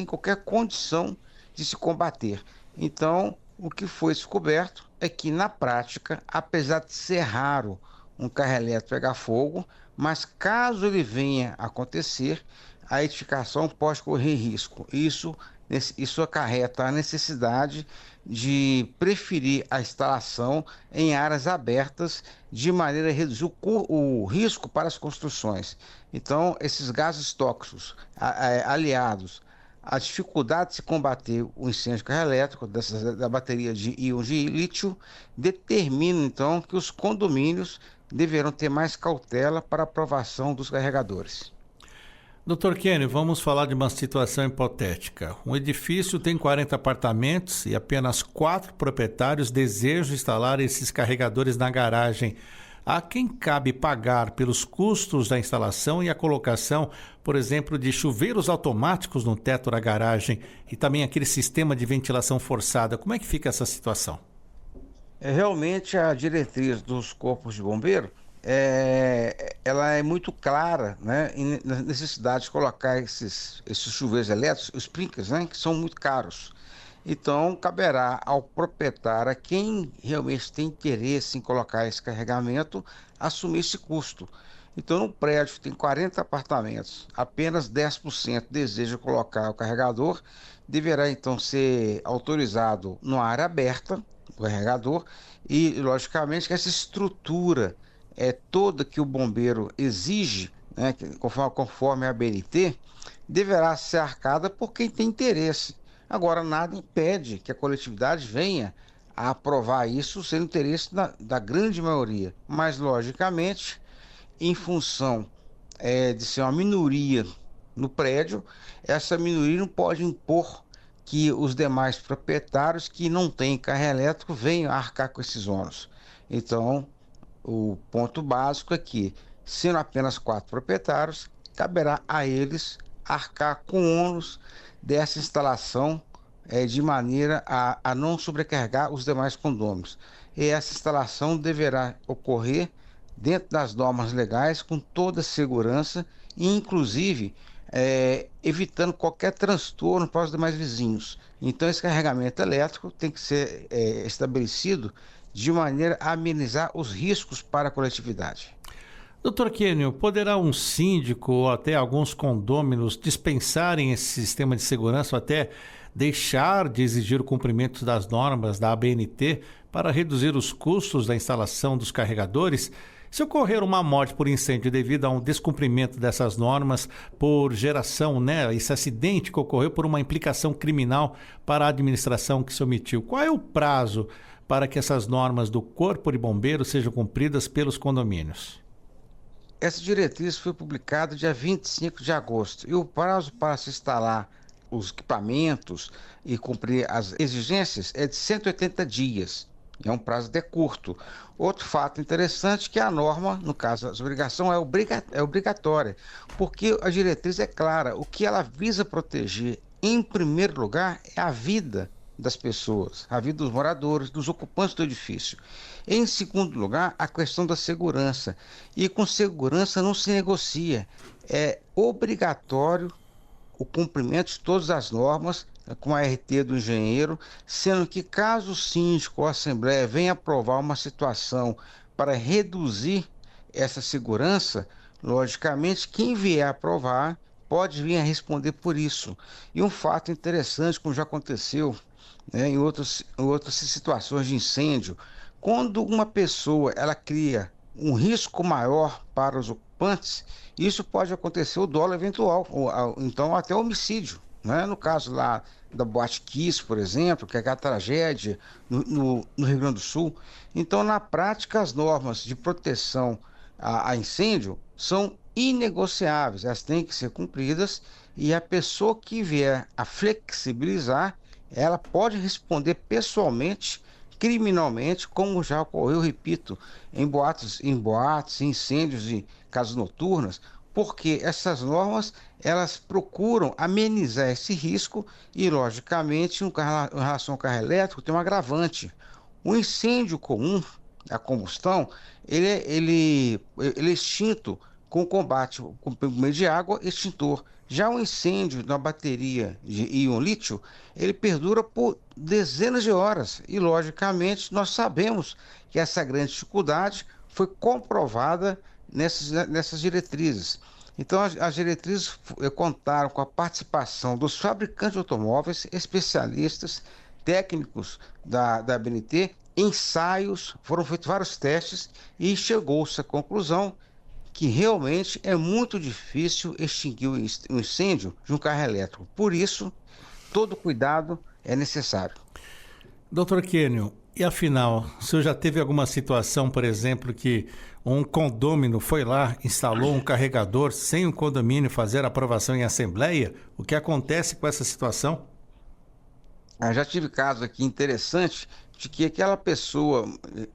qualquer condição de se combater. Então, O que foi descoberto é que, na prática, apesar de ser raro um carro elétrico pegar fogo, mas caso ele venha a acontecer, a edificação pode correr risco. Isso acarreta a necessidade de preferir a instalação em áreas abertas, de maneira a reduzir o risco para as construções. Então, esses gases tóxicos aliados à dificuldade de se combater o incêndio de carro elétrico da bateria de íons de lítio determinam, então, que os condomínios deverão ter mais cautela para a aprovação dos carregadores. Dr. Kenny, vamos falar de uma situação hipotética. Um edifício tem 40 apartamentos e apenas 4 proprietários desejam instalar esses carregadores na garagem. A quem cabe pagar pelos custos da instalação e a colocação, por exemplo, de chuveiros automáticos no teto da garagem e também aquele sistema de ventilação forçada? Como é que fica essa situação? Realmente a diretriz dos corpos de bombeiro ela é muito clara, né, na necessidade de colocar esses chuveiros elétricos, os sprinklers, né, que são muito caros. Então, caberá ao proprietário, a quem realmente tem interesse em colocar esse carregamento, assumir esse custo. Então, no prédio que tem 40 apartamentos, apenas 10% deseja colocar o carregador, deverá então ser autorizado numa área aberta, o carregador, e, logicamente, que essa estrutura toda que o bombeiro exige, né, conforme a ABNT, deverá ser arcada por quem tem interesse. Agora, nada impede que a coletividade venha a aprovar isso sem interesse da grande maioria. Mas, logicamente, em função de ser uma minoria no prédio, essa minoria não pode impor que os demais proprietários que não têm carro elétrico venham a arcar com esses ônus. Então, o ponto básico é que, sendo apenas 4 proprietários, caberá a eles arcar com o ônus dessa instalação de maneira a não sobrecarregar os demais condôminos. E essa instalação deverá ocorrer dentro das normas legais, com toda a segurança e, inclusive, evitando qualquer transtorno para os demais vizinhos. Então, esse carregamento elétrico tem que ser estabelecido de maneira a amenizar os riscos para a coletividade. Dr. Kenny, poderá um síndico ou até alguns condôminos dispensarem esse sistema de segurança ou até deixar de exigir o cumprimento das normas da ABNT para reduzir os custos da instalação dos carregadores? Se ocorrer uma morte por incêndio devido a um descumprimento dessas normas por geração, né, esse acidente que ocorreu por uma implicação criminal para a administração que se omitiu, qual é o prazo para que essas normas do Corpo de Bombeiros sejam cumpridas pelos condomínios? Essa diretriz foi publicada dia 25 de agosto e o prazo para se instalar os equipamentos e cumprir as exigências é de 180 dias. É um prazo até curto. Outro fato interessante é que a norma, no caso, a obrigação é obrigatória, porque a diretriz é clara. O que ela visa proteger, em primeiro lugar, é a vida das pessoas, a vida dos moradores, dos ocupantes do edifício. Em segundo lugar, a questão da segurança. E com segurança não se negocia. É obrigatório o cumprimento de todas as normas, com a RT do engenheiro, sendo que caso o síndico ou a Assembleia venha aprovar uma situação para reduzir essa segurança, logicamente quem vier aprovar pode vir a responder por isso. E um fato interessante, como já aconteceu em outras situações de incêndio, quando uma pessoa ela cria um risco maior para os ocupantes, isso pode acontecer o dolo eventual, ou então até homicídio. Né? No caso lá da Boate Kiss, por exemplo, que é aquela tragédia no Rio Grande do Sul. Então, na prática, as normas de proteção a incêndio são inegociáveis, elas têm que ser cumpridas e a pessoa que vier a flexibilizar, ela pode responder pessoalmente, criminalmente, como já ocorreu, repito, em boates, incêndios e casas noturnas, porque essas normas elas procuram amenizar esse risco e, logicamente, em relação ao carro elétrico, tem um agravante. O incêndio comum, a combustão, ele é extinto com combate com meio de água, extintor. Já o incêndio na bateria de íon lítio, ele perdura por dezenas de horas e, logicamente, nós sabemos que essa grande dificuldade foi comprovada nessas diretrizes. Então, as diretrizes contaram com a participação dos fabricantes de automóveis, especialistas, técnicos da ABNT, ensaios, foram feitos vários testes e chegou-se à conclusão que realmente é muito difícil extinguir o incêndio de um carro elétrico. Por isso, todo cuidado é necessário. Doutor Quênio, e afinal, o senhor já teve alguma situação, por exemplo, que um condômino foi lá, instalou um carregador sem o condomínio fazer aprovação em assembleia? O que acontece com essa situação? Já tive caso aqui interessante de que aquela pessoa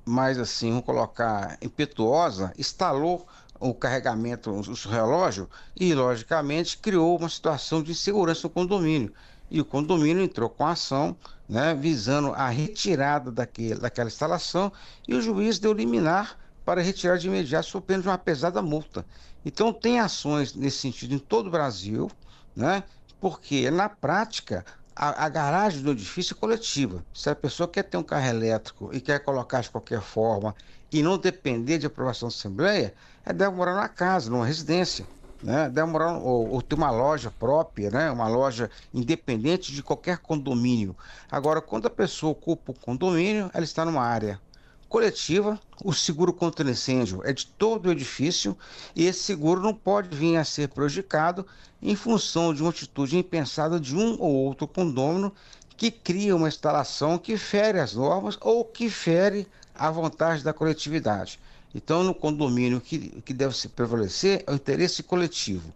mais assim, vamos colocar, impetuosa, instalou o carregamento, o relógio e, logicamente, criou uma situação de insegurança no condomínio. E o condomínio entrou com a ação, né, visando a retirada daquela instalação, e o juiz deu liminar para retirar de imediato, sob pena de uma pesada multa. Então, tem ações nesse sentido em todo o Brasil, né, porque, na prática, a garagem do edifício é coletiva. Se a pessoa quer ter um carro elétrico e quer colocar de qualquer forma e não depender de aprovação da Assembleia, deve morar na casa, numa residência, né? Deve morar ou ter uma loja própria, né? Uma loja independente de qualquer condomínio. Agora, quando a pessoa ocupa o condomínio, ela está numa área coletiva, o seguro contra incêndio é de todo o edifício e esse seguro não pode vir a ser prejudicado em função de uma atitude impensada de um ou outro condômino que cria uma instalação que fere as normas ou que fere a vontade da coletividade. Então, no condomínio, o que deve se prevalecer é o interesse coletivo.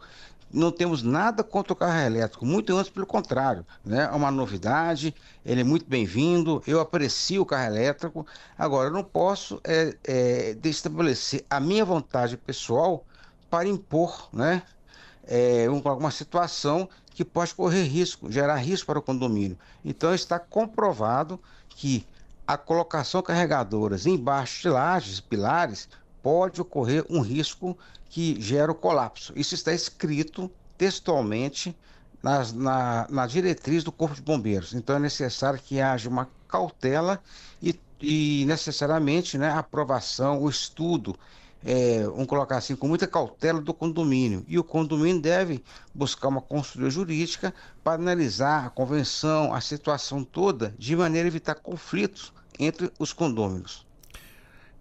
Não temos nada contra o carro elétrico, muito antes pelo contrário, né? É uma novidade, ele é muito bem-vindo, eu aprecio o carro elétrico. Agora, eu não posso estabelecer a minha vontade pessoal para impor, né, uma situação que pode correr risco, gerar risco para o condomínio. Então, está comprovado que a colocação de carregadoras embaixo de lajes, pilares, pode ocorrer um risco que gera o colapso. Isso está escrito textualmente na diretriz do Corpo de Bombeiros. Então é necessário que haja uma cautela e necessariamente, né, a aprovação, o estudo, vamos colocar assim, com muita cautela do condomínio. E o condomínio deve buscar uma consultoria jurídica para analisar a convenção, a situação toda, de maneira a evitar conflitos entre os condôminos.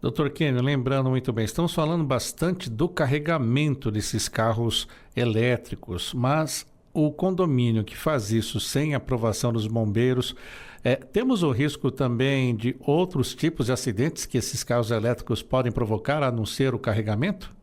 Doutor Quênio, lembrando muito bem, estamos falando bastante do carregamento desses carros elétricos, mas o condomínio que faz isso sem aprovação dos bombeiros, temos o risco também de outros tipos de acidentes que esses carros elétricos podem provocar, a não ser o carregamento?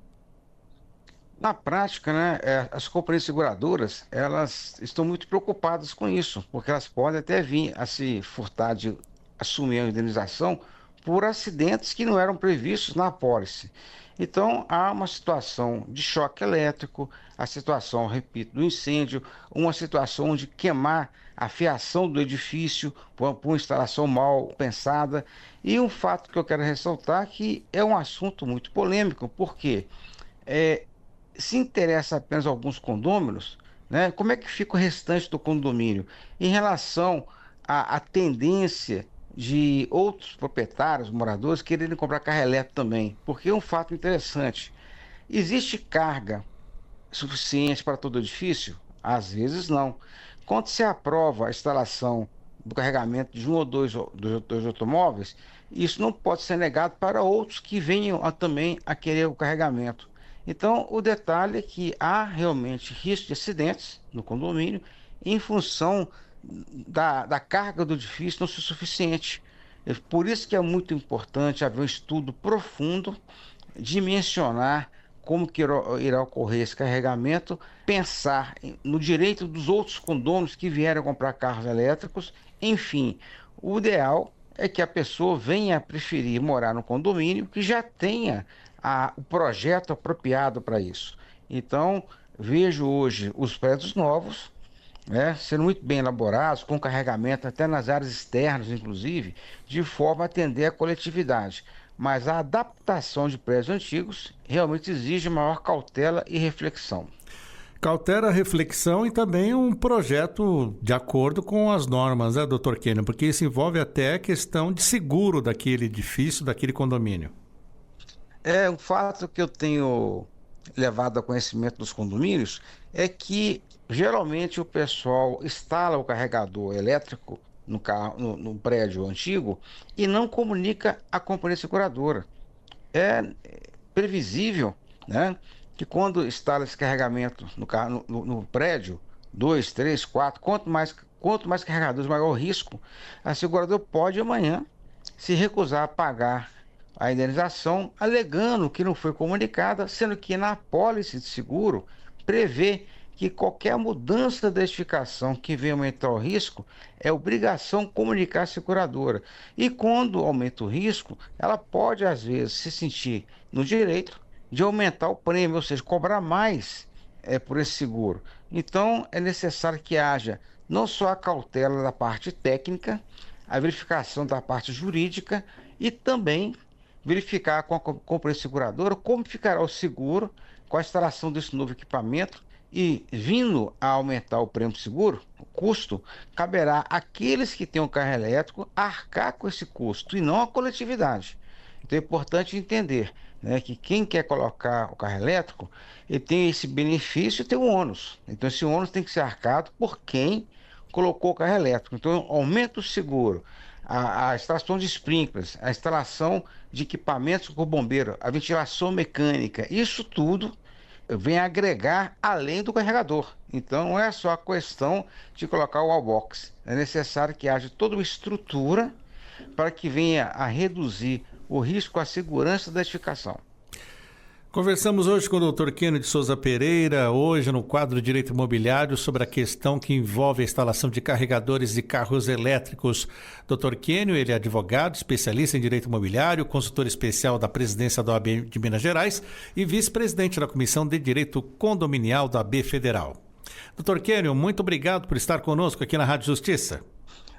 Na prática, né, as companhias seguradoras, elas estão muito preocupadas com isso, porque elas podem até vir a se furtar de assumir a indenização por acidentes que não eram previstos na apólice. Então, há uma situação de choque elétrico, a situação, repito, do incêndio, uma situação de queimar a fiação do edifício por uma instalação mal pensada. E um fato que eu quero ressaltar que é um assunto muito polêmico, porque se interessa apenas alguns condôminos, né, como é que fica o restante do condomínio em relação à tendência de outros proprietários, moradores, quererem comprar carro elétrico também? Porque é um fato interessante. Existe carga suficiente para todo edifício? Às vezes não. Quando se aprova a instalação do carregamento de um ou dois automóveis, isso não pode ser negado para outros que venham também a querer o carregamento. Então, o detalhe é que há realmente risco de acidentes no condomínio em função da carga do edifício não ser suficiente. Por isso que é muito importante haver um estudo profundo, dimensionar como que irá ocorrer esse carregamento, pensar no direito dos outros condôminos que vierem comprar carros elétricos. Enfim, o ideal é que a pessoa venha a preferir morar no condomínio que já tenha o projeto apropriado para isso. Então, vejo hoje os prédios novos, sendo muito bem elaborados, com carregamento até nas áreas externas, inclusive, de forma a atender a coletividade. Mas a adaptação de prédios antigos realmente exige maior cautela e reflexão. Cautela, reflexão e também um projeto de acordo com as normas, né, doutor Kênio? Porque isso envolve até a questão de seguro daquele edifício, daquele condomínio. É um fato que eu tenho levado a conhecimento dos condomínios é que geralmente o pessoal instala o carregador elétrico no prédio antigo e não comunica à companhia seguradora. É previsível, né, que quando instala esse carregamento no prédio, 2, 3, 4, quanto mais carregadores, maior o risco, a seguradora pode amanhã se recusar a pagar a indenização, alegando que não foi comunicada, sendo que na apólice de seguro prevê que qualquer mudança da edificação que venha aumentar o risco é obrigação comunicar a seguradora. E quando aumenta o risco, ela pode às vezes se sentir no direito de aumentar o prêmio, ou seja, cobrar mais por esse seguro. Então é necessário que haja não só a cautela da parte técnica, a verificação da parte jurídica e também verificar com a companhia seguradora como ficará o seguro com a instalação desse novo equipamento e, vindo a aumentar o prêmio do seguro, o custo, caberá àqueles que têm um carro elétrico arcar com esse custo e não a coletividade. Então é importante entender, né, que quem quer colocar o carro elétrico, ele tem esse benefício e tem um ônus. Então esse ônus tem que ser arcado por quem colocou o carro elétrico. Então aumenta o seguro, a instalação de sprinklers, a instalação de equipamentos com bombeiro, a ventilação mecânica, isso tudo vem agregar além do carregador. Então não é só a questão de colocar o wallbox, é necessário que haja toda uma estrutura para que venha a reduzir o risco à segurança da edificação. Conversamos hoje com o Dr. Kênio de Souza Pereira, hoje no quadro Direito Imobiliário, sobre a questão que envolve a instalação de carregadores de carros elétricos. Dr. Kênio, ele é advogado, especialista em Direito Imobiliário, consultor especial da presidência da OAB de Minas Gerais e vice-presidente da Comissão de Direito Condominial da OAB Federal. Dr. Kênio, muito obrigado por estar conosco aqui na Rádio Justiça.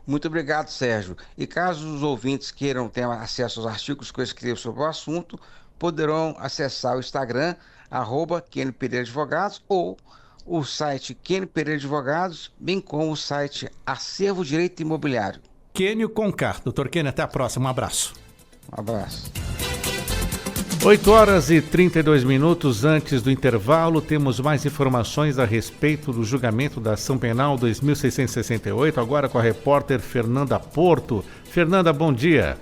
Muito obrigado, Sérgio. E caso os ouvintes queiram ter acesso aos artigos que eu escrevo sobre o assunto, poderão acessar o Instagram, @Kênio Pereira Advogados, ou o site Kênio Pereira Advogados, bem como o site Acervo Direito Imobiliário. Kênio Concar. Dr. Kênio, até a próxima. Um abraço. Um abraço. 8h32 antes do intervalo, temos mais informações a respeito do julgamento da ação penal 2668, agora com a repórter Fernanda Porto. Fernanda, bom dia.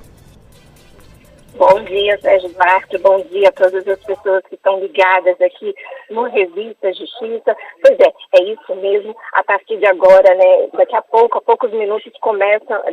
Bom dia, Sérgio Duarte, bom dia a todas as pessoas que estão ligadas aqui no Revista Justiça. Pois é isso mesmo, a partir de agora, né, daqui a poucos minutos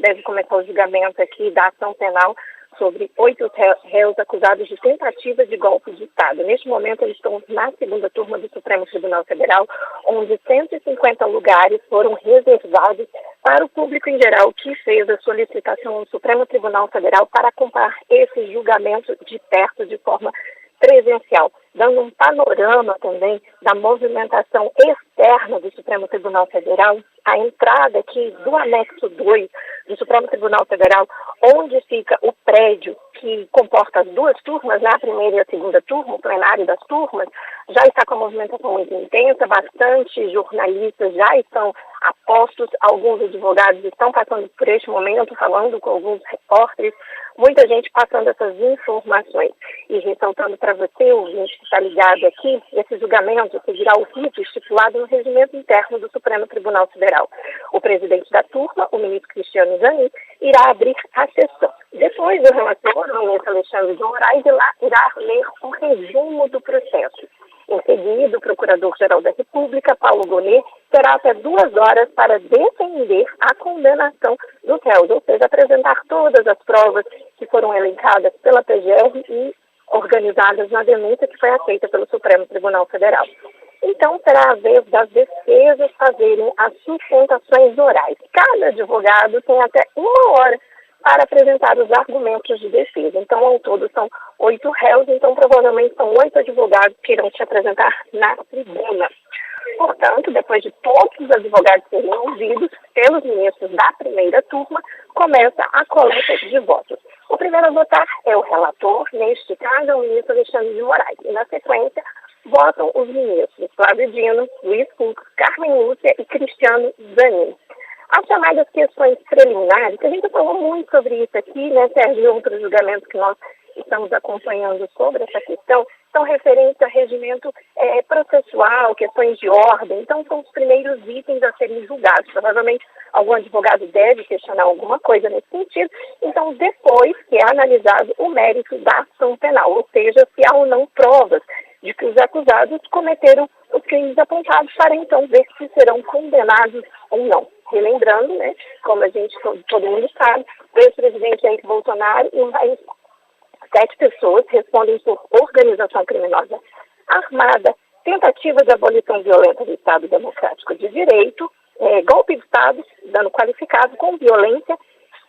deve começar o julgamento aqui da ação penal sobre 8 réus acusados de tentativa de golpe de Estado. Neste momento, eles estão na segunda turma do Supremo Tribunal Federal, onde 150 lugares foram reservados para o público em geral que fez a solicitação ao Supremo Tribunal Federal para acompanhar esse julgamento de perto, de forma presencial, dando um panorama também da movimentação externa do Supremo Tribunal Federal, a entrada aqui do anexo 2 do Supremo Tribunal Federal, onde fica o prédio que comporta as duas turmas, a primeira e a segunda turma, o plenário das turmas, já está com a movimentação muito intensa, bastante jornalistas já estão apostos, alguns advogados estão passando por este momento, falando com alguns repórteres, muita gente passando essas informações. E ressaltando para você, ouvinte que está ligado aqui, esse julgamento seguirá o rito estipulado no regimento interno do Supremo Tribunal Federal. O presidente da turma, o ministro Cristiano Zanin, irá abrir a sessão. Depois, o relator, o ministro Alexandre de Moraes, irá ler o resumo do processo. Em seguida, o Procurador-Geral da República, Paulo Gonet, terá até 2 horas para defender a condenação dos réus, ou seja, apresentar todas as provas que foram elencadas pela PGR e organizadas na denúncia que foi aceita pelo Supremo Tribunal Federal. Então, será a vez das defesas fazerem as sustentações orais. Cada advogado tem até 1 hora para apresentar os argumentos de defesa. Então, ao todo, são 8 réus, então provavelmente são 8 advogados que irão se apresentar na tribuna. Portanto, depois de todos os advogados serem ouvidos pelos ministros da primeira turma, começa a coleta de votos. O primeiro a votar é o relator, neste caso é o ministro Alexandre de Moraes. E, na sequência, votam os ministros Flávio Dino, Luiz Fux, Carmen Lúcia e Cristiano Zanin. As chamadas questões preliminares, que a gente falou muito sobre isso aqui, né, Sérgio, e outros julgamentos que nós estamos acompanhando sobre essa questão, são referentes a regimento processual, questões de ordem, então são os primeiros itens a serem julgados. Provavelmente algum advogado deve questionar alguma coisa nesse sentido, então depois que é analisado o mérito da ação penal, ou seja, se há ou não provas de que os acusados cometeram os crimes apontados para então ver se serão condenados ou não. Relembrando, né, como a gente, todo mundo sabe, o ex-presidente Jair Bolsonaro e mais 7 pessoas respondem por organização criminosa armada, tentativa de abolição violenta do Estado Democrático de Direito, golpe de Estado, dano qualificado com violência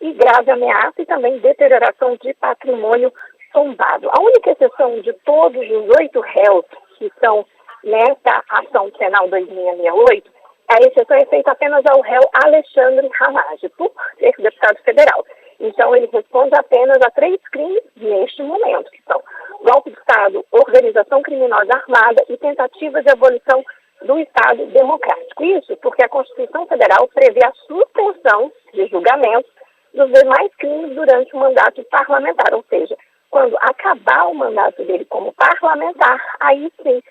e grave ameaça e também deterioração de patrimônio tombado. A única exceção de todos os 8 réus que estão nessa ação penal 2668, a exceção é feita apenas ao réu Alexandre Ramage, por ser deputado federal. Então, ele responde apenas a 3 crimes neste momento, que são golpe de Estado, organização criminosa armada e tentativa de abolição do Estado Democrático. Isso porque a Constituição Federal prevê a suspensão de julgamentos dos demais crimes durante o mandato parlamentar, ou seja, quando acabar o mandato dele como parlamentar, aí sim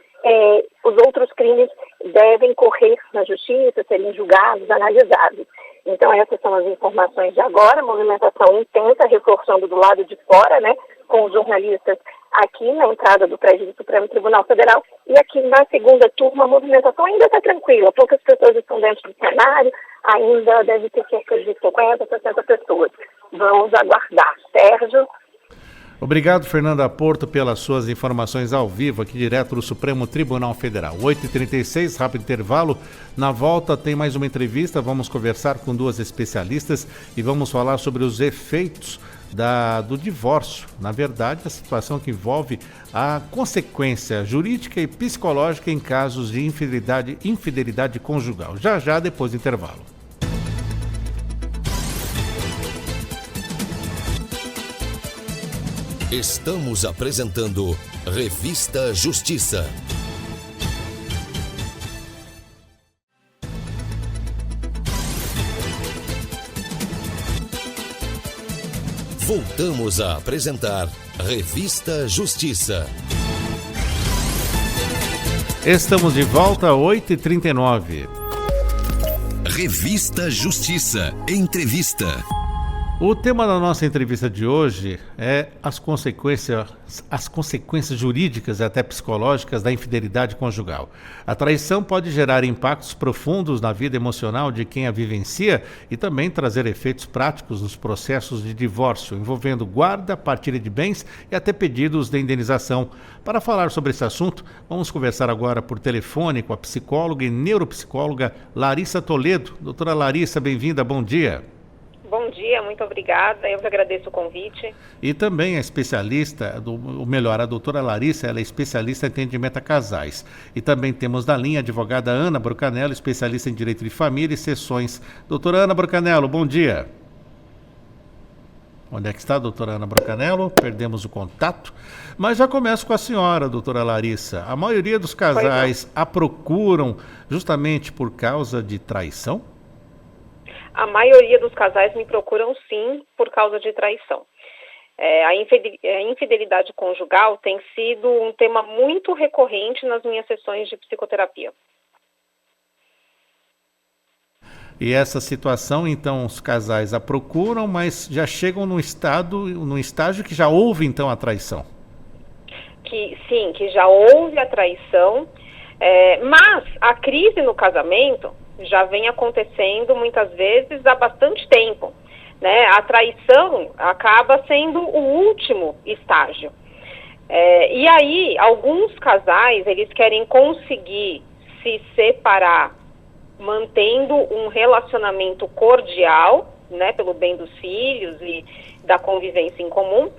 os outros crimes devem correr na justiça, serem julgados, analisados. Então essas são as informações de agora, movimentação intensa, reforçando do lado de fora, né, com os jornalistas aqui na entrada do prédio do Supremo Tribunal Federal, e aqui na segunda turma a movimentação ainda está tranquila, poucas pessoas estão dentro do cenário, ainda deve ter cerca de 50, 60 pessoas. Vamos aguardar. Sérgio? Obrigado, Fernanda Porto, pelas suas informações ao vivo, aqui direto do Supremo Tribunal Federal. 8h36, rápido intervalo. Na volta tem mais uma entrevista, vamos conversar com 2 especialistas e vamos falar sobre os efeitos do divórcio. Na verdade, a situação que envolve a consequência jurídica e psicológica em casos de infidelidade conjugal. Já, depois do intervalo. Estamos apresentando Revista Justiça. Voltamos a apresentar Revista Justiça. Estamos de volta, 8h39. Revista Justiça. Entrevista. O tema da nossa entrevista de hoje é as consequências jurídicas e até psicológicas da infidelidade conjugal. A traição pode gerar impactos profundos na vida emocional de quem a vivencia e também trazer efeitos práticos nos processos de divórcio, envolvendo guarda, partilha de bens e até pedidos de indenização. Para falar sobre esse assunto, vamos conversar agora por telefone com a psicóloga e neuropsicóloga Larissa Toledo. Doutora Larissa, bem-vinda, bom dia. Bom dia, muito obrigada. Eu que agradeço o convite. E também a especialista, a doutora Larissa, ela é especialista em atendimento a casais. E também temos na linha a advogada Ana Brocanello, especialista em direito de família e sessões. Doutora Ana Brocanello, bom dia. Onde é que está a doutora Ana Brocanello? Perdemos o contato. Mas já começo com a senhora, doutora Larissa. A maioria dos casais a procuram justamente por causa de traição? A maioria dos casais me procuram, sim, por causa de traição. A infidelidade conjugal tem sido um tema muito recorrente nas minhas sessões de psicoterapia. E essa situação, então, os casais a procuram, mas já chegam num estágio que já houve, então, a traição. Que já houve a traição, mas a crise no casamento já vem acontecendo muitas vezes há bastante tempo, né? A traição acaba sendo o último estágio. E aí, alguns casais, eles querem conseguir se separar mantendo um relacionamento cordial, né, pelo bem dos filhos e da convivência em comum.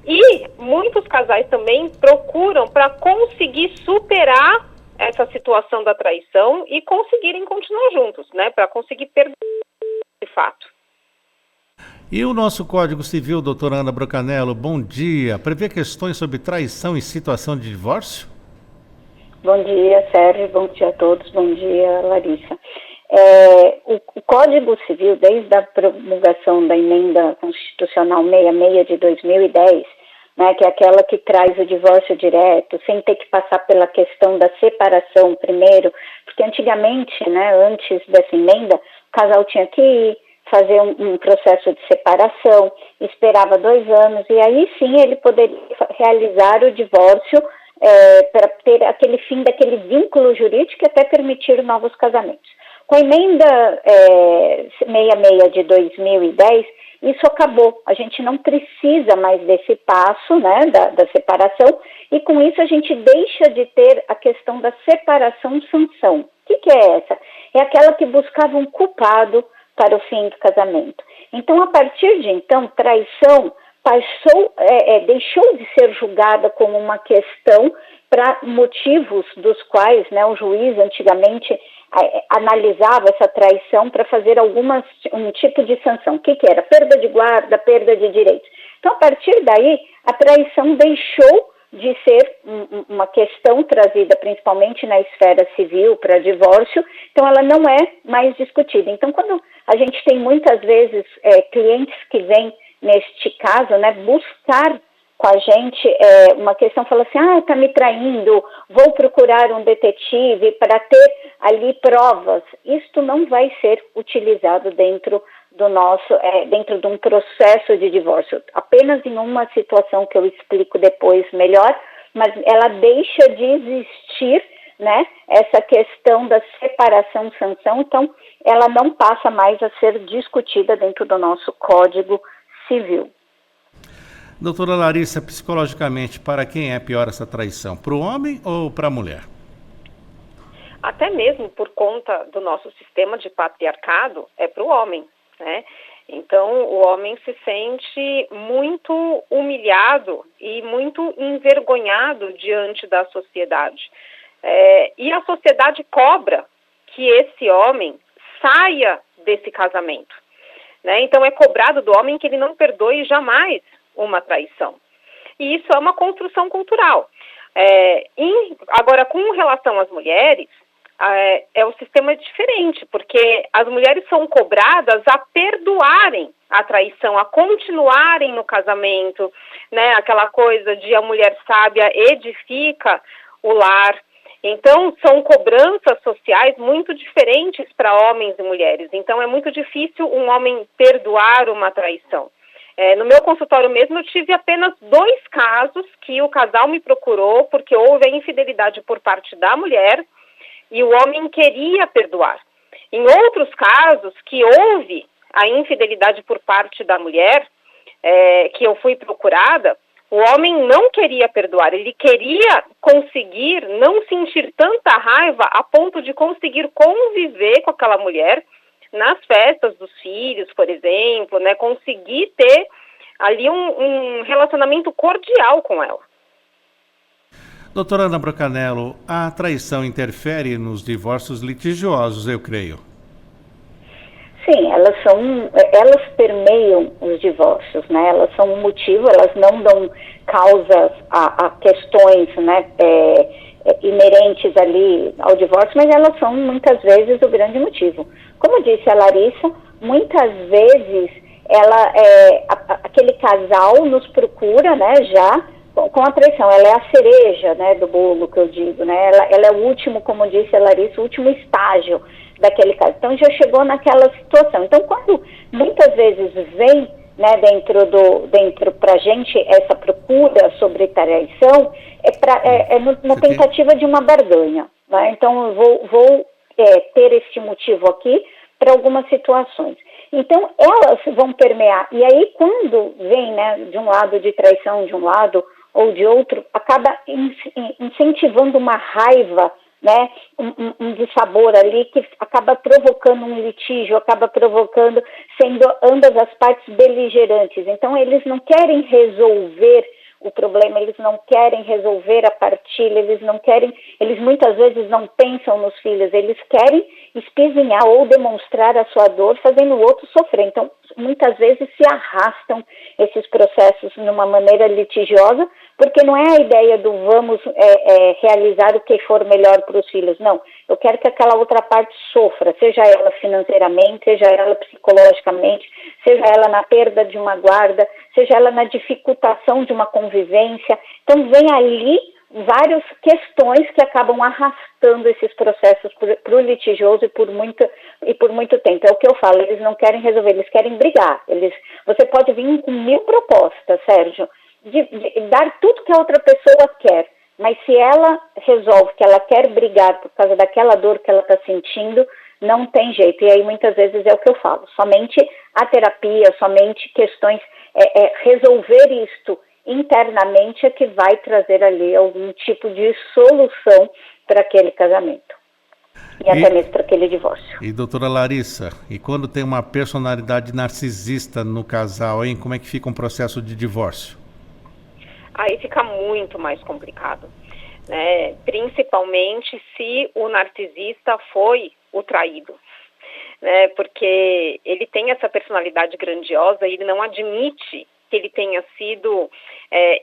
E muitos casais também procuram para conseguir superar essa situação da traição e conseguirem continuar juntos, né? Para conseguir perder de fato. E o nosso Código Civil, doutora Ana Brocanello, bom dia. Prevê questões sobre traição e situação de divórcio? Bom dia, Sérgio. Bom dia a todos. Bom dia, Larissa. O Código Civil, desde a promulgação da emenda constitucional 66 de 2010, né, que é aquela que traz o divórcio direto, sem ter que passar pela questão da separação primeiro, porque antigamente, né, antes dessa emenda, o casal tinha que ir fazer um processo de separação, esperava 2 anos, e aí sim ele poderia realizar o divórcio para ter aquele fim daquele vínculo jurídico e até permitir novos casamentos. Com a emenda 66 de 2010, isso acabou. A gente não precisa mais desse passo, né, da separação, e com isso a gente deixa de ter a questão da separação-sanção. O que é essa? É aquela que buscava um culpado para o fim do casamento. Então, a partir de então, traição deixou de ser julgada como uma questão para motivos dos quais, né, o juiz antigamente analisava essa traição para fazer um tipo de sanção. O que era? Perda de guarda, perda de direitos. Então, a partir daí, a traição deixou de ser uma questão trazida principalmente na esfera civil para divórcio, então ela não é mais discutida. Então, quando a gente tem muitas vezes clientes que vêm neste caso, né, buscar com a gente uma questão, fala assim, está me traindo, vou procurar um detetive para ter ali provas. Isto não vai ser utilizado dentro dentro de um processo de divórcio, apenas em uma situação que eu explico depois melhor, mas ela deixa de existir, né, essa questão da separação-sanção, então ela não passa mais a ser discutida dentro do nosso Código Civil. Doutora Larissa, psicologicamente, para quem é pior essa traição? Para o homem ou para a mulher? Até mesmo por conta do nosso sistema de patriarcado, é para o homem, né? Então, o homem se sente muito humilhado e muito envergonhado diante da sociedade. E a sociedade cobra que esse homem saia desse casamento, né? Então, é cobrado do homem que ele não perdoe jamais uma traição. E isso é uma construção cultural. Agora, com relação às mulheres, o sistema é diferente, porque as mulheres são cobradas a perdoarem a traição, a continuarem no casamento, né? Aquela coisa de a mulher sábia edifica o lar. Então, são cobranças sociais muito diferentes para homens e mulheres. Então, é muito difícil um homem perdoar uma traição. No meu consultório mesmo, eu tive apenas 2 casos que o casal me procurou porque houve a infidelidade por parte da mulher e o homem queria perdoar. Em outros casos que houve a infidelidade por parte da mulher, que eu fui procurada, o homem não queria perdoar, ele queria conseguir não sentir tanta raiva a ponto de conseguir conviver com aquela mulher nas festas dos filhos, por exemplo, né, conseguir ter ali um relacionamento cordial com ela. Doutora Ana Brocanello, a traição interfere nos divórcios litigiosos, eu creio. Sim, elas permeiam os divórcios, né? Elas são um motivo, elas não dão causas a questões, né, inerentes ali ao divórcio, mas elas são muitas vezes o grande motivo. Como disse a Larissa, muitas vezes aquele casal nos procura, né, já com a traição. Ela é a cereja, né, do bolo, que eu digo, né? Ela é o último, como disse a Larissa, o último estágio daquele caso. Então já chegou naquela situação. Então, quando muitas vezes vem, né, dentro pra gente essa procura sobre traição, na tentativa de uma barganha, né? Então eu vou ter este motivo aqui para algumas situações. Então elas vão permear, e aí quando vem, né, de um lado de traição de um lado ou de outro, acaba incentivando uma raiva, né, um dissabor ali que acaba provocando um litígio, acaba provocando, sendo ambas as partes beligerantes. Então eles não querem resolver o problema, eles não querem resolver a partilha, eles muitas vezes não pensam nos filhos, eles querem espizinhar ou demonstrar a sua dor fazendo o outro sofrer. Então, muitas vezes se arrastam esses processos de uma maneira litigiosa Porque não é a ideia do vamos realizar o que for melhor para os filhos, não. Eu quero que aquela outra parte sofra, seja ela financeiramente, seja ela psicologicamente, seja ela na perda de uma guarda, seja ela na dificultação de uma convivência. Então vem ali várias questões que acabam arrastando esses processos para o litigioso e por muito tempo. É o que eu falo, eles não querem resolver, eles querem brigar. Você pode vir com 1000 propostas, Sérgio, de dar tudo que a outra pessoa quer, mas se ela resolve que ela quer brigar por causa daquela dor que ela está sentindo, não tem jeito. E aí muitas vezes é o que eu falo, somente a terapia, somente questões, resolver isto internamente é que vai trazer ali algum tipo de solução para aquele casamento e até mesmo para aquele divórcio. E doutora Larissa, e quando tem uma personalidade narcisista no casal, hein, como é que fica um processo de divórcio? Aí fica muito mais complicado, né? Principalmente se o narcisista foi o traído, né? Porque ele tem essa personalidade grandiosa e ele não admite que ele tenha sido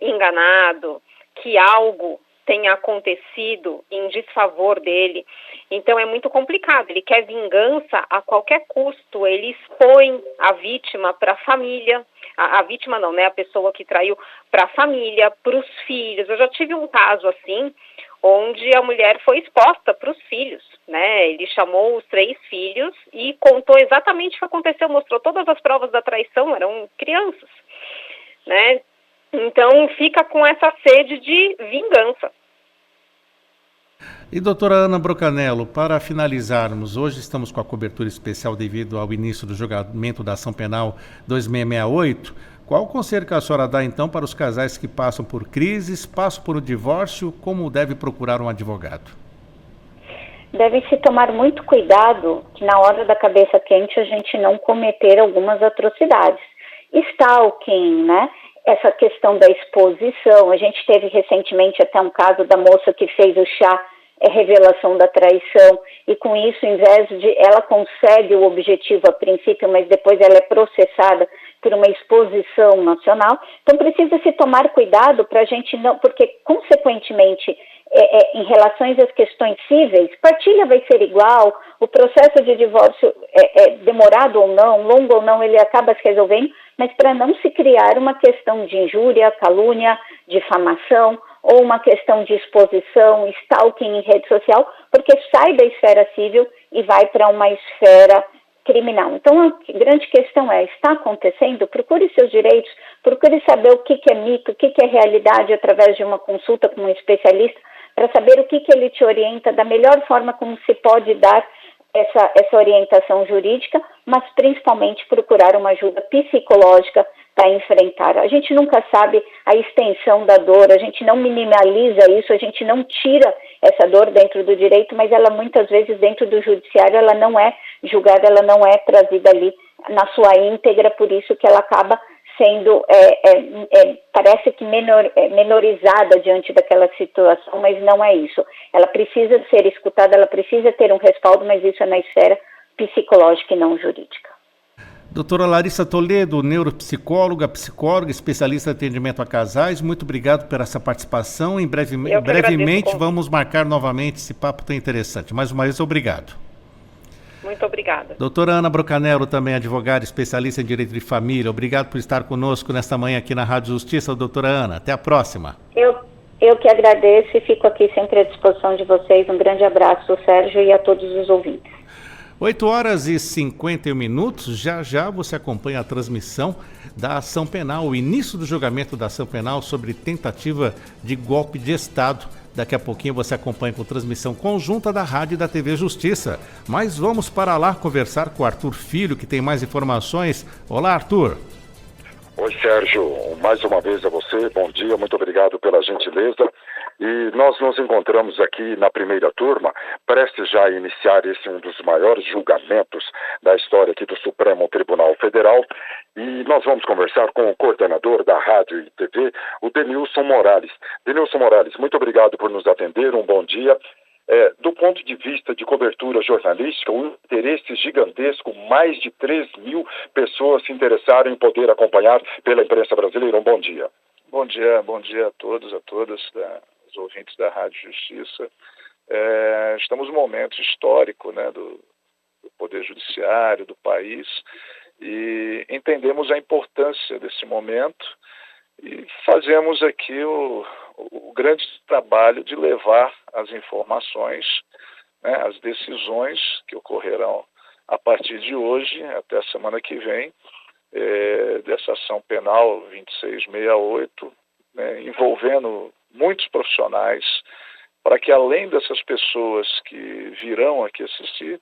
enganado, que algo tenha acontecido em desfavor dele. Então é muito complicado, ele quer vingança a qualquer custo, ele expõe a vítima para a família, a vítima não, né, a pessoa que traiu, para a família, para os filhos. Eu já tive um caso assim, onde a mulher foi exposta para os filhos, né, ele chamou os 3 filhos e contou exatamente o que aconteceu, mostrou todas as provas da traição, eram crianças, né, então fica com essa sede de vingança. E doutora Ana Brocanello, para finalizarmos, hoje estamos com a cobertura especial devido ao início do julgamento da ação penal 2668. Qual o conselho que a senhora dá então para os casais que passam por crises, passam por um divórcio, como deve procurar um advogado? Deve se tomar muito cuidado que na hora da cabeça quente a gente não cometer algumas atrocidades. Stalking, né? Essa questão da exposição, a gente teve recentemente até um caso da moça que fez o chá revelação da traição e com isso, em vez de ela consegue o objetivo a princípio, mas depois ela é processada por uma exposição nacional. Então precisa se tomar cuidado para a gente não, porque consequentemente em relação às questões cíveis, partilha vai ser igual, o processo de divórcio demorado ou não, longo ou não, ele acaba se resolvendo, mas para não se criar uma questão de injúria, calúnia, difamação, ou uma questão de exposição, stalking em rede social, porque sai da esfera civil e vai para uma esfera criminal. Então, a grande questão está acontecendo? Procure seus direitos, procure saber o que é mito, o que é realidade através de uma consulta com um especialista, para saber o que ele te orienta da melhor forma como se pode dar essa orientação jurídica, mas principalmente procurar uma ajuda psicológica para enfrentar. A gente nunca sabe a extensão da dor, a gente não minimaliza isso, a gente não tira essa dor dentro do direito, mas ela muitas vezes dentro do judiciário ela não é julgada, ela não é trazida ali na sua íntegra, por isso que ela acaba sendo, parece que menorizada diante daquela situação, mas não é isso. Ela precisa ser escutada, ela precisa ter um respaldo, mas isso é na esfera psicológica e não jurídica. Doutora Larissa Toledo, neuropsicóloga, psicóloga, especialista em atendimento a casais, muito obrigado por essa participação. Brevemente vamos marcar novamente esse papo tão interessante. Mais uma vez, obrigado. Muito obrigada. Doutora Ana Brocanello, também advogada, especialista em direito de família. Obrigado por estar conosco nesta manhã aqui na Rádio Justiça, doutora Ana. Até a próxima. Eu que agradeço e fico aqui sempre à disposição de vocês. Um grande abraço, Sérgio, e a todos os ouvintes. 8h51, já você acompanha a transmissão da ação penal, o início do julgamento da ação penal sobre tentativa de golpe de Estado. Daqui a pouquinho você acompanha com transmissão conjunta da Rádio e da TV Justiça. Mas vamos para lá conversar com o Arthur Filho, que tem mais informações. Olá, Arthur. Oi, Sérgio. Mais uma vez a você, bom dia, muito obrigado pela gentileza. E nós nos encontramos aqui na primeira turma, prestes já a iniciar um dos maiores julgamentos da história aqui do Supremo Tribunal Federal. E nós vamos conversar com o coordenador da Rádio e TV, o Denilson Morales. Denilson Morales, muito obrigado por nos atender, um bom dia. Do ponto de vista de cobertura jornalística, um interesse gigantesco, mais de 3.000 pessoas se interessaram em poder acompanhar pela imprensa brasileira. Um bom dia. Bom dia a todos, a todas, os ouvintes da Rádio Justiça. Estamos num momento histórico, né, do Poder Judiciário, do país, e entendemos a importância desse momento e fazemos aqui o grande trabalho de levar as informações, né, as decisões que ocorrerão a partir de hoje até a semana que vem, dessa ação penal 2668, né, envolvendo muitos profissionais, para que além dessas pessoas que virão aqui assistir,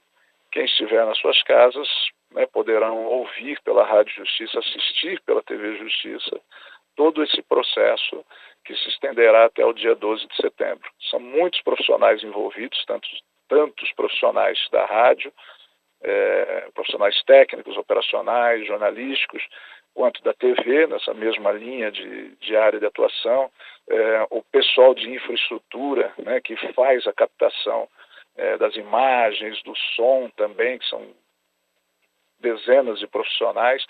quem estiver nas suas casas, né, poderão ouvir pela Rádio Justiça, assistir pela TV Justiça, todo esse processo que se estenderá até o dia 12 de setembro. São muitos profissionais envolvidos, tantos profissionais da rádio, profissionais técnicos, operacionais, jornalísticos, quanto da TV, nessa mesma linha de área de atuação, o pessoal de infraestrutura, né, que faz a captação das imagens, do som também, que são dezenas de profissionais.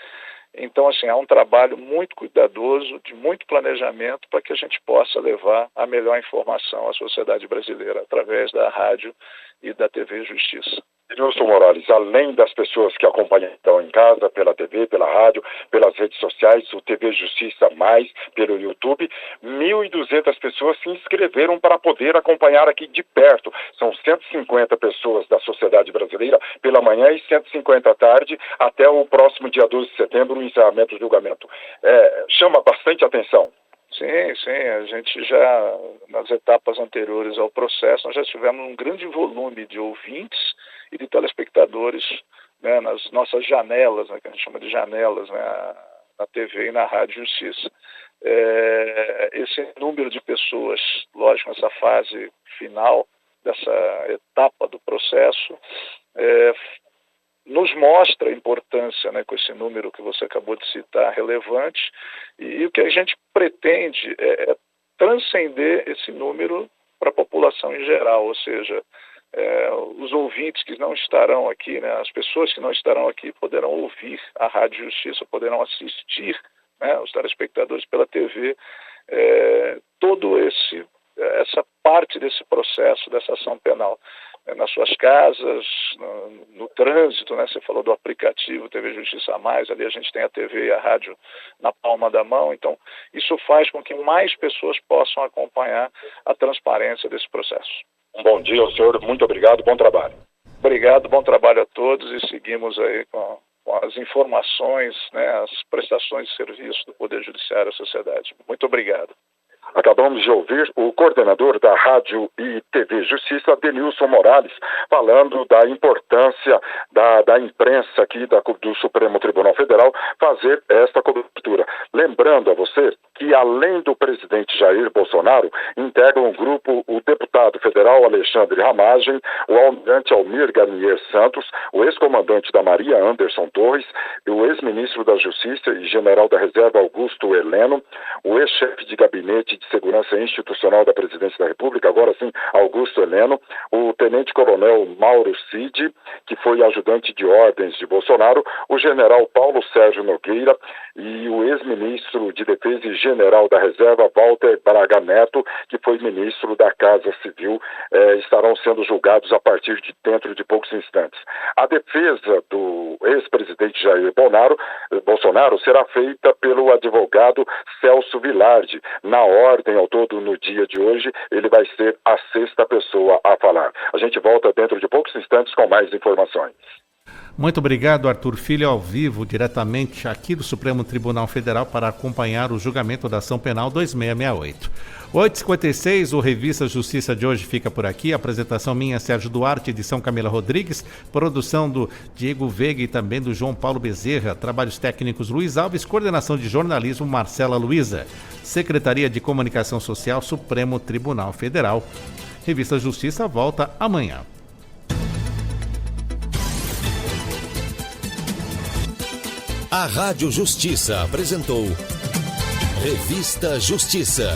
Então, assim, há um trabalho muito cuidadoso, de muito planejamento, para que a gente possa levar a melhor informação à sociedade brasileira, através da rádio e da TV Justiça. Edmilson Morales, além das pessoas que acompanham então em casa, pela TV, pela rádio, pelas redes sociais, o TV Justiça Mais, pelo YouTube, 1.200 pessoas se inscreveram para poder acompanhar aqui de perto. São 150 pessoas da sociedade brasileira pela manhã e 150 à tarde, até o próximo dia 12 de setembro, o encerramento do julgamento. Chama bastante atenção. Sim, a gente já, nas etapas anteriores ao processo, nós já tivemos um grande volume de ouvintes e de telespectadores, né, nas nossas janelas, né, que a gente chama de janelas, né, na TV e na Rádio Justiça. Esse número de pessoas, lógico, nessa fase final, dessa etapa do processo, nos mostra a importância, né, com esse número que você acabou de citar, relevante, e o que a gente pretende é transcender esse número para a população em geral, ou seja, os ouvintes que não estarão aqui, né, as pessoas que não estarão aqui poderão ouvir a Rádio Justiça, poderão assistir, né, os telespectadores pela TV, essa parte desse processo, dessa ação penal, nas suas casas, no trânsito, né? Você falou do aplicativo TV Justiça Mais, ali a gente tem a TV e a rádio na palma da mão, então isso faz com que mais pessoas possam acompanhar a transparência desse processo. Um bom dia ao senhor, muito obrigado, bom trabalho. Obrigado, bom trabalho a todos e seguimos aí com as informações, né, as prestações de serviço do Poder Judiciário à sociedade. Muito obrigado. Acabamos de ouvir o coordenador da Rádio e TV Justiça, Denilson Morales, falando da importância da imprensa aqui do Supremo Tribunal Federal fazer esta cobertura. Lembrando a você que, além do presidente Jair Bolsonaro, integram o grupo o deputado federal Alexandre Ramagem, o almirante Almir Garnier Santos, o ex-comandante da Marinha Anderson Torres, o ex-ministro da Justiça e general da Reserva Augusto Heleno, o ex-chefe de gabinete de Segurança Institucional da Presidência da República, agora sim, Augusto Heleno, o tenente-coronel Mauro Cid, que foi ajudante de ordens de Bolsonaro, o general Paulo Sérgio Nogueira e o ex-ministro de Defesa e general da Reserva Walter Braga Neto, que foi ministro da Casa Civil, estarão sendo julgados a partir de dentro de poucos instantes. A defesa do ex-presidente Jair Bolsonaro será feita pelo advogado Celso Vilardi. Na ordem ao todo, no dia de hoje, ele vai ser a 6ª pessoa a falar. A gente volta dentro de poucos instantes com mais informações. Muito obrigado, Arthur Filho, ao vivo, diretamente aqui do Supremo Tribunal Federal para acompanhar o julgamento da ação penal 2668. 8h56, o Revista Justiça de hoje fica por aqui. Apresentação minha, Sérgio Duarte, edição Camila Rodrigues, produção do Diego Veiga e também do João Paulo Bezerra, trabalhos técnicos Luiz Alves, coordenação de jornalismo Marcela Luiza, Secretaria de Comunicação Social, Supremo Tribunal Federal. Revista Justiça volta amanhã. A Rádio Justiça apresentou Revista Justiça.